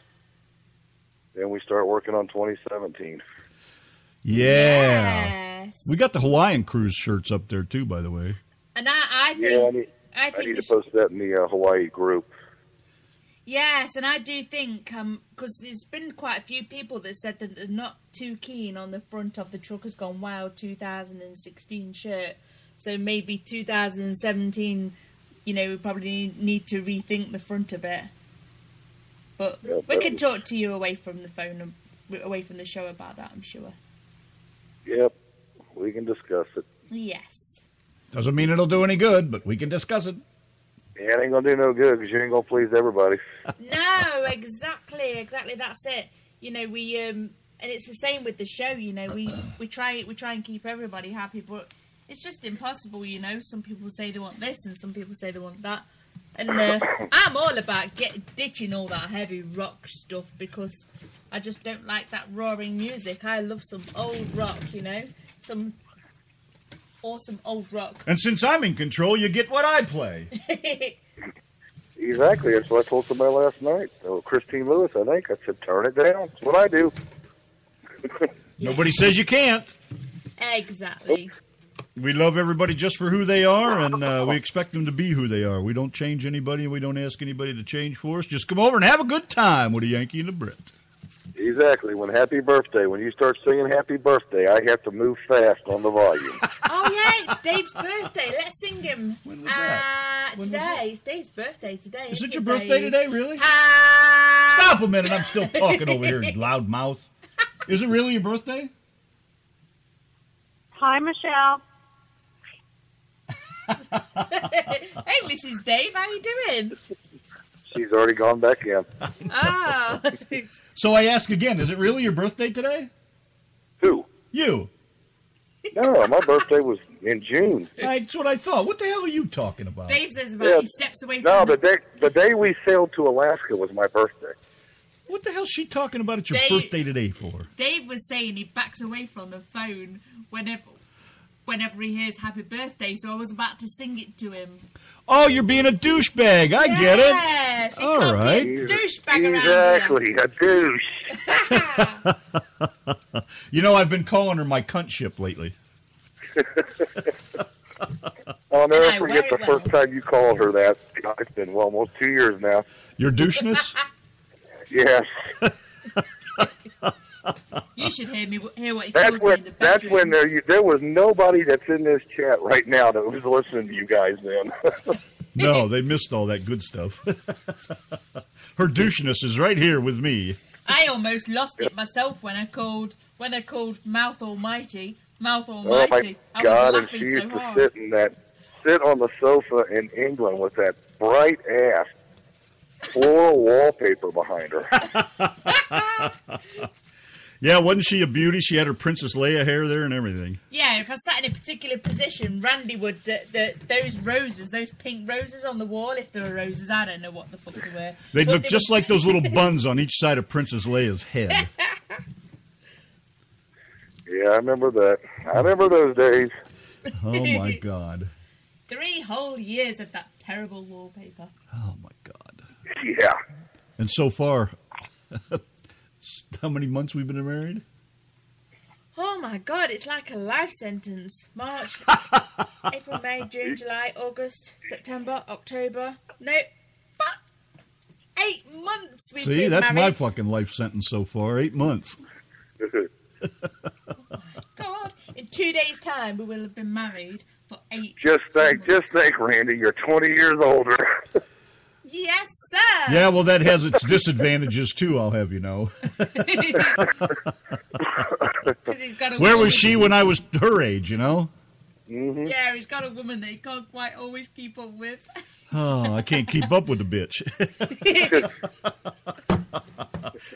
Speaker 15: Then we start working on 2017.
Speaker 3: Yeah.
Speaker 4: Yes.
Speaker 3: We got the Hawaiian cruise shirts up there, too, by the way.
Speaker 4: And I think...
Speaker 15: I need to post that in the Hawaii group.
Speaker 4: Yes, and I do think, because there's been quite a few people that said that they're not too keen on the front of the Truckers Gone Wild 2016 shirt. So maybe 2017, we probably need to rethink the front a bit. But we can talk to you away from the phone, away from the show about that, I'm sure.
Speaker 15: Yep, we can discuss it.
Speaker 4: Yes.
Speaker 3: Doesn't mean it'll do any good, but we can discuss it.
Speaker 15: Yeah, it ain't gonna do no good because you ain't gonna please everybody.
Speaker 4: No, exactly, that's it. We and it's the same with the show. We try and keep everybody happy, but it's just impossible. Some people say they want this, and some people say they want that. And I'm all about ditching all that heavy rock stuff because I just don't like that roaring music. I love some old rock, some awesome old rock.
Speaker 3: And since I'm in control, you get what I play.
Speaker 15: Exactly. That's what I told somebody last night. Oh, Christine Lewis, I think. I said, turn it down. That's what I do.
Speaker 3: Nobody says you can't.
Speaker 4: Exactly.
Speaker 3: We love everybody just for who they are, and we expect them to be who they are. We don't change anybody, and we don't ask anybody to change for us. Just come over and have a good time with a Yankee and a Brit.
Speaker 15: Exactly. When you start singing happy birthday, I have to move fast on the volume.
Speaker 4: Oh, yeah, it's Dave's birthday. Let's sing him.
Speaker 3: When was that?
Speaker 4: Today. It's Dave's birthday today.
Speaker 3: Is it your birthday today, really? Stop a minute. I'm still talking over here, you loud mouth. Is it really your birthday?
Speaker 16: Hi, Michelle.
Speaker 4: Hey, Mrs. Dave, how you doing?
Speaker 15: She's already gone back in.
Speaker 4: Oh.
Speaker 3: So I ask again, is it really your birthday today?
Speaker 15: Who?
Speaker 3: You.
Speaker 15: No, my birthday was in June.
Speaker 3: That's what I thought. What the hell are you talking about?
Speaker 4: Dave says about he steps away from
Speaker 15: No, the day we sailed to Alaska was my birthday.
Speaker 3: What the hell's she talking about at your birthday today for?
Speaker 4: Dave was saying he backs away from the phone whenever he hears happy birthday, so I was about to sing it to him.
Speaker 3: Oh, you're being a douchebag. I get it.
Speaker 4: You
Speaker 3: all
Speaker 4: can't
Speaker 3: right.
Speaker 4: be a douchebag
Speaker 15: Exactly, a douche.
Speaker 3: You know, I've been calling her my cunt ship lately.
Speaker 15: I'll never forget the first time you called her that. It's been almost 2 years now.
Speaker 3: Your doucheness?
Speaker 15: Yes.
Speaker 4: You should hear what he calls me in the bedroom.
Speaker 15: That's when there was nobody that's in this chat right now that was listening to you guys then.
Speaker 3: No, they missed all that good stuff. Her doucheness is right here with me.
Speaker 4: I almost lost it myself when I called Mouth Almighty. Mouth
Speaker 15: Oh
Speaker 4: Almighty.
Speaker 15: my God!
Speaker 4: I was
Speaker 15: And she
Speaker 4: laughing
Speaker 15: used
Speaker 4: so
Speaker 15: to
Speaker 4: hard.
Speaker 15: sit on the sofa in England with that bright ass floral wallpaper behind her.
Speaker 3: Yeah, wasn't she a beauty? She had her Princess Leia hair there and everything.
Speaker 4: Yeah, if I sat in a particular position, Randy would those roses, those pink roses on the wall. If there were roses, I don't know what the fuck they were.
Speaker 3: They'd look just like those little buns on each side of Princess Leia's head.
Speaker 15: Yeah, I remember that. I remember those days.
Speaker 3: Oh my God.
Speaker 4: 3 whole years of that terrible wallpaper.
Speaker 3: Oh my God.
Speaker 15: Yeah.
Speaker 3: And so far, how many months we've been married?
Speaker 4: Oh my God, it's like a life sentence. March, April, May, June, July, August, September, October. No, fuck. 8 months we've been
Speaker 3: See, that's
Speaker 4: married.
Speaker 3: my fucking life sentence so far. 8 months.
Speaker 4: Oh my God. In 2 days' time, we will have been married for 8
Speaker 15: Just think, Randy, you're 20 years older.
Speaker 4: Yes, sir.
Speaker 3: Yeah, well, that has its disadvantages too, I'll have you know.
Speaker 4: He's got a
Speaker 3: Where
Speaker 4: woman.
Speaker 3: was she when I was her age, you know?
Speaker 15: Mm-hmm.
Speaker 4: Yeah, he's got a woman that he can't quite always keep up with.
Speaker 3: Oh, I can't keep up with the bitch.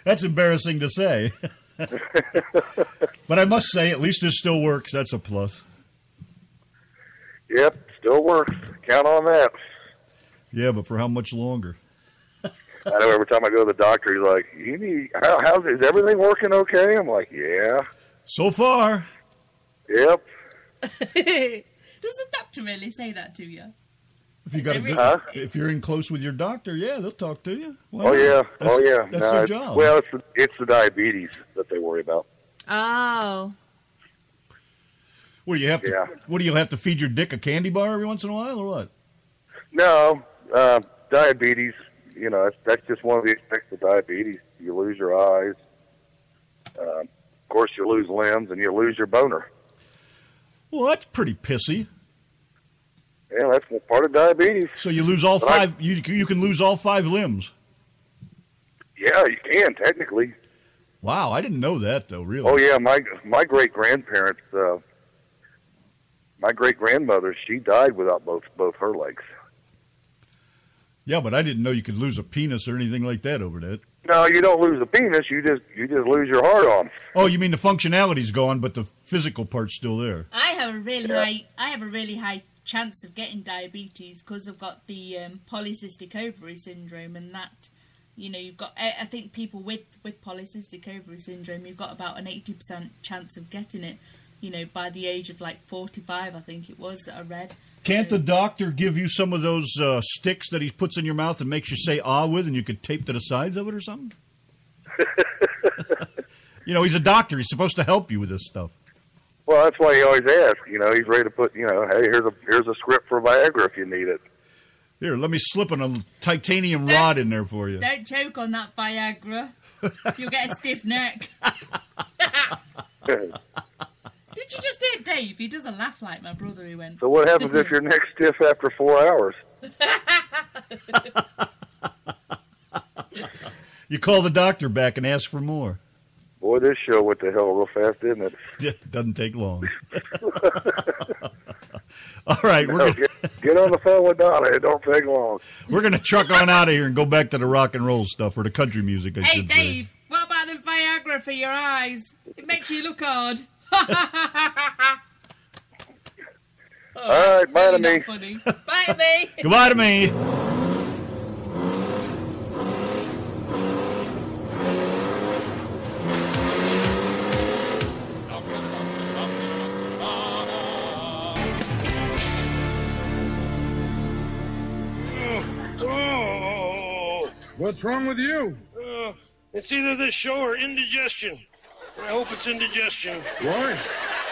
Speaker 3: That's embarrassing to say. But I must say, at least it still works. That's a plus.
Speaker 15: Yep, still works. Count on that.
Speaker 3: Yeah, but for how much longer?
Speaker 15: I know every time I go to the doctor, he's like, is everything working okay? I'm like, yeah.
Speaker 3: So far.
Speaker 15: Yep.
Speaker 4: Does the doctor really say that to you?
Speaker 3: If you got a good, if you're in close with your doctor, yeah, they'll talk to you. Why
Speaker 15: Oh
Speaker 3: not?
Speaker 15: yeah,
Speaker 3: That's
Speaker 15: No,
Speaker 3: their job.
Speaker 15: Well, it's the diabetes that they worry about.
Speaker 4: Oh.
Speaker 3: What do you have to? What do you have to feed your dick a candy bar every once in a while, or what?
Speaker 15: No, diabetes. You know, that's just one of the effects of diabetes. You lose your eyes. Of course, you lose limbs, and you lose your boner.
Speaker 3: Well, that's pretty pissy.
Speaker 15: Yeah, that's part of diabetes.
Speaker 3: So you lose all five. You can lose all 5 limbs.
Speaker 15: Yeah, you can technically.
Speaker 3: Wow, I didn't know that though. Really?
Speaker 15: Oh yeah, my great grandparents, my great grandmother, she died without both her legs.
Speaker 3: Yeah, but I didn't know you could lose a penis or anything like that over that.
Speaker 15: No, you don't lose the penis. You just lose your heart on.
Speaker 3: Oh, you mean the functionality's gone, but the physical part's still there.
Speaker 4: I have a really high chance of getting diabetes because I've got the polycystic ovary syndrome, and that, you know, you've got. I think people with polycystic ovary syndrome, you've got about an 80% chance of getting it. You know, by the age of like 45, I think it was that I read.
Speaker 3: Can't the doctor give you some of those sticks that he puts in your mouth and makes you say "ah" with, and you could tape to the sides of it or something? You know, he's a doctor. He's supposed to help you with this stuff.
Speaker 15: Well, that's why he always asks. You know, he's ready to put. You know, hey, here's a script for Viagra if you need it.
Speaker 3: Here, let me slip a titanium rod in there for you.
Speaker 4: Don't choke on that Viagra. You'll get a stiff neck. Did you just hear Dave? He doesn't laugh like my brother. He went.
Speaker 15: So what happens if your neck's stiff after 4 hours?
Speaker 3: You call the doctor back and ask for more.
Speaker 15: Boy, this show went to hell real fast, didn't it?
Speaker 3: Doesn't take long. All right,
Speaker 15: get on the phone with Donna. It don't take long.
Speaker 3: We're gonna truck on out of here and go back to the rock and roll stuff, or the country music. I
Speaker 4: Hey
Speaker 3: should
Speaker 4: Dave,
Speaker 3: say.
Speaker 4: what about the Viagra for your eyes? It makes you look hard.
Speaker 15: All right, bye to me.
Speaker 4: Funny. Bye to me.
Speaker 3: Goodbye to me.
Speaker 16: What's wrong with you?
Speaker 17: It's either this show or indigestion. I hope it's indigestion.
Speaker 16: Why?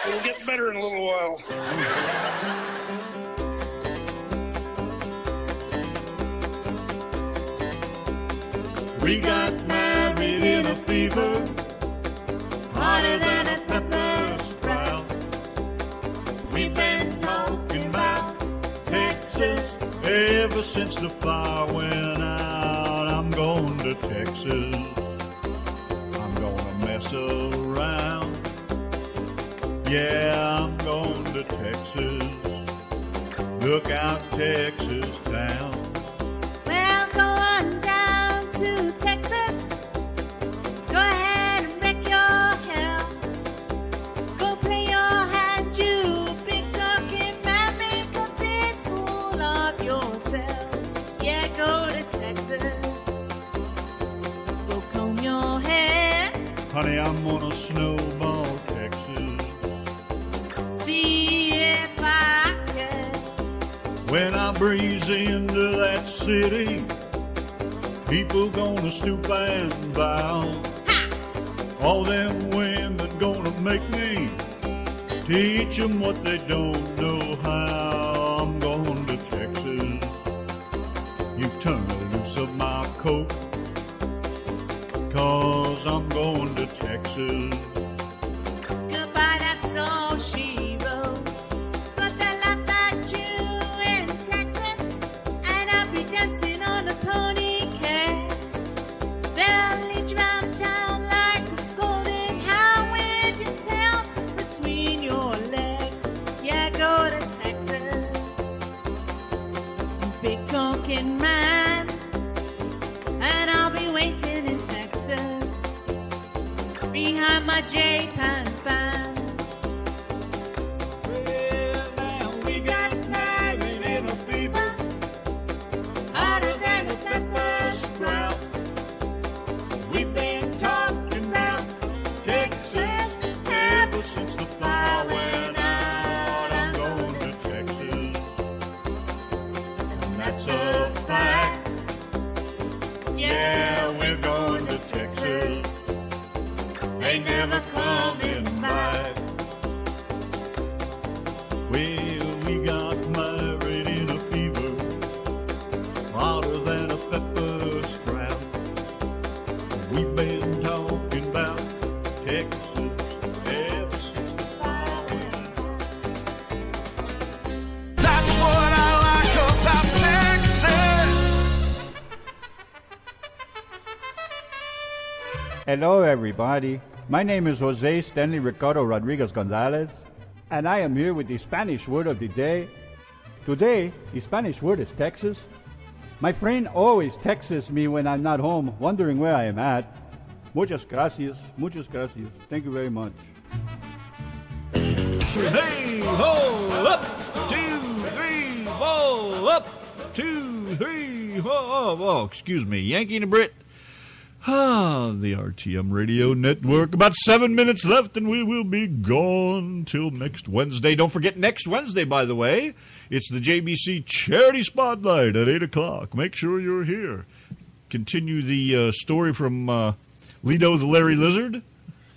Speaker 17: It'll get better in a little while.
Speaker 3: We got married in a fever, hotter than a pepper sprout. We've been talking about Texas ever since the fire went out. I'm going to Texas. I'm gonna mess around. Yeah, I'm going to Texas. Look out, Texas town.
Speaker 8: Well, go on down to Texas. Go ahead and wreck your hell. Go play your hand, you big talking man. Make a big fool of yourself. Yeah, go to Texas. Go comb your hair.
Speaker 3: Honey, I'm gonna snowball Texas.
Speaker 8: See if I can.
Speaker 3: When I breeze into that city, people gonna stoop and bow. All them women gonna make me teach them what they don't know how. I'm going to Texas. You turn the loose of my coat, 'cause I'm going to Texas.
Speaker 8: Goodbye, that's all she wrote. But they laughed at you in Texas, and I'll be dancing on a pony cat. They'll lead you round town like a scolded hound with your tail tucked between your legs. Yeah, go to Texas. Big talking man, and I'll be waiting in Texas behind my J-Pan fan.
Speaker 3: Well, now we got married in a fever, hotter than a pepper sprout. We've been talking about Texas ever since the fire went out. I'm going to Texas, and that's a fact. Yeah, we're going to Texas. Ain't never coming back. Well, we got married in a fever, hotter than a pepper sprout. We've been talking about Texas ever since the fire went out.
Speaker 11: That's what I like about Texas.
Speaker 18: Hello, everybody. My name is Jose Stanley Ricardo Rodriguez Gonzalez, and I am here with the Spanish word of the day. Today, the Spanish word is Texas. My friend always texts me when I'm not home, wondering where I am at. Muchas gracias. Muchas gracias. Thank you very much.
Speaker 3: Hey, ho, up, 2, 3, 4, up, 2, 3, 4. Oh, excuse me, Yanki and Brit. The RTM Radio Network. About 7 minutes left, and we will be gone till next Wednesday. Don't forget, next Wednesday, by the way, it's the JBC Charity Spotlight at 8 o'clock. Make sure you're here. Continue the story from Lido the Larry Lizard.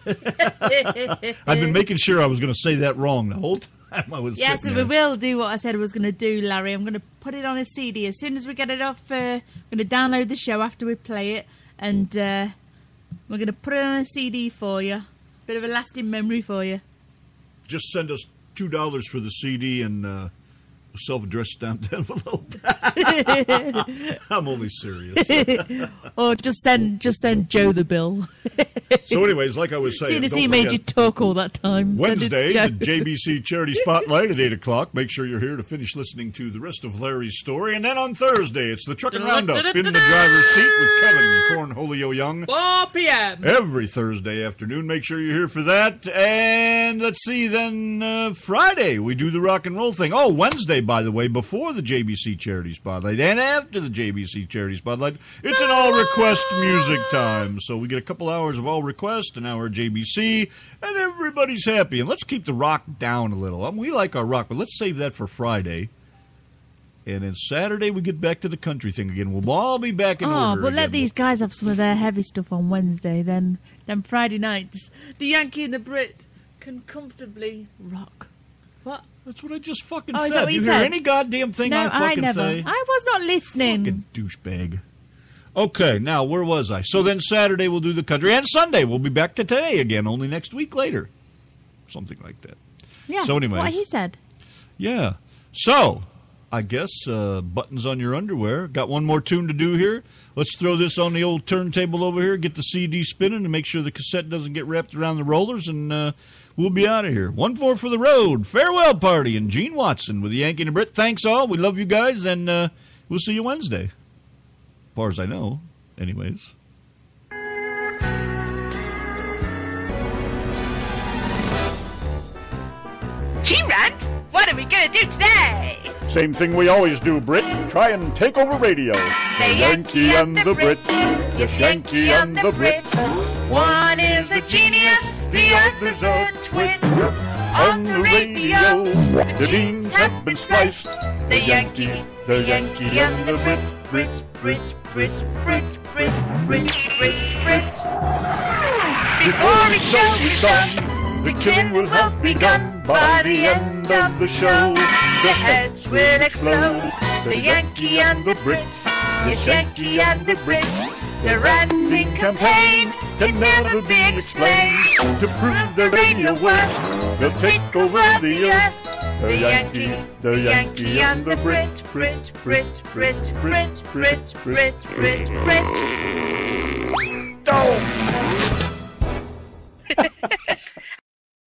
Speaker 3: I've been making sure I was going to say that wrong the whole time I was
Speaker 4: Yes,
Speaker 3: sitting
Speaker 4: and we
Speaker 3: there.
Speaker 4: will do what I said I was going to do, Larry. I'm going to put it on a CD. As soon as we get it off, I'm going to download the show after we play it, and we're going to put it on a CD for you. Bit of a lasting memory for you.
Speaker 3: Just send us $2 for the CD and a self-addressed stamped envelope. I'm only serious.
Speaker 4: Or just send Joe the bill.
Speaker 3: So anyways, like I was saying,
Speaker 4: Seeing as
Speaker 3: don't
Speaker 4: he made
Speaker 3: forget,
Speaker 4: you talk all that time.
Speaker 3: Wednesday,
Speaker 4: send
Speaker 3: the
Speaker 4: it to Joe.
Speaker 3: JBC Charity Spotlight at 8 o'clock. Make sure you're here to finish listening to the rest of Larry's story. And then on Thursday, it's the Truckin' Roundup in the driver's seat with Kevin Cornholio Young.
Speaker 4: 4 p.m.
Speaker 3: Every Thursday afternoon. Make sure you're here for that. And let's see, then Friday, we do the rock and roll thing. Oh, Wednesday, by the way, before the JBC Charity Spotlight and after the JBC Charity Spotlight, it's an all-request music time. So we get a couple hours of all-request, an hour of JBC, and everybody's happy. And let's keep the rock down a little. We like our rock, but let's save that for Friday. And then Saturday we get back to the country thing again. We'll all be back in order.
Speaker 4: But let
Speaker 3: again.
Speaker 4: these guys have some of their heavy stuff on Wednesday. Then Friday nights, the Yankee and the Brit can comfortably rock. What?
Speaker 3: That's what I just fucking
Speaker 4: is that
Speaker 3: said.
Speaker 4: what
Speaker 3: You
Speaker 4: you
Speaker 3: hear
Speaker 4: said?
Speaker 3: any goddamn thing
Speaker 4: No,
Speaker 3: I fucking
Speaker 4: never.
Speaker 3: say?
Speaker 4: I was not listening.
Speaker 3: Fucking douchebag. Okay, now where was I? So then Saturday we'll do the country, and Sunday we'll be back to today again, only next week later. Something like that.
Speaker 4: Yeah,
Speaker 3: So anyways.
Speaker 4: what he said.
Speaker 3: Yeah. So, I guess buttons on your underwear. Got one more tune to do here. Let's throw this on the old turntable over here, get the CD spinning to make sure the cassette doesn't get wrapped around the rollers, and we'll be out of here. 1-4 for the road. Farewell party. And Gene Watson with the Yankee and the Brit. Thanks all. We love you guys, and we'll see you Wednesday. As far as I know. Anyways.
Speaker 1: G-Rand, what are we going to do today?
Speaker 18: Same thing we always do, Brit. Try and take over radio.
Speaker 1: The Yankee and the Brit.
Speaker 18: Yes, Yankee and the Brit.
Speaker 1: One is a genius, the other's a twit. On the radio,
Speaker 18: the genes have been spliced.
Speaker 1: the Yankee and the Brit. Brit, Brit, Brit, Brit, Brit, Brit, Brit, Brit. Before the show is done,
Speaker 18: the killing will have begun. By the end of the show,
Speaker 1: the heads will explode. The Yankee and the Brit, yes, Yankee and the Brit. The ranting campaign can never be explained.
Speaker 18: To prove their radio worth, they'll take over the earth.
Speaker 1: The Yankee and the Brit, Brit, Brit, Brit, Brit, Brit, Brit, Brit, Brit.
Speaker 18: Oh!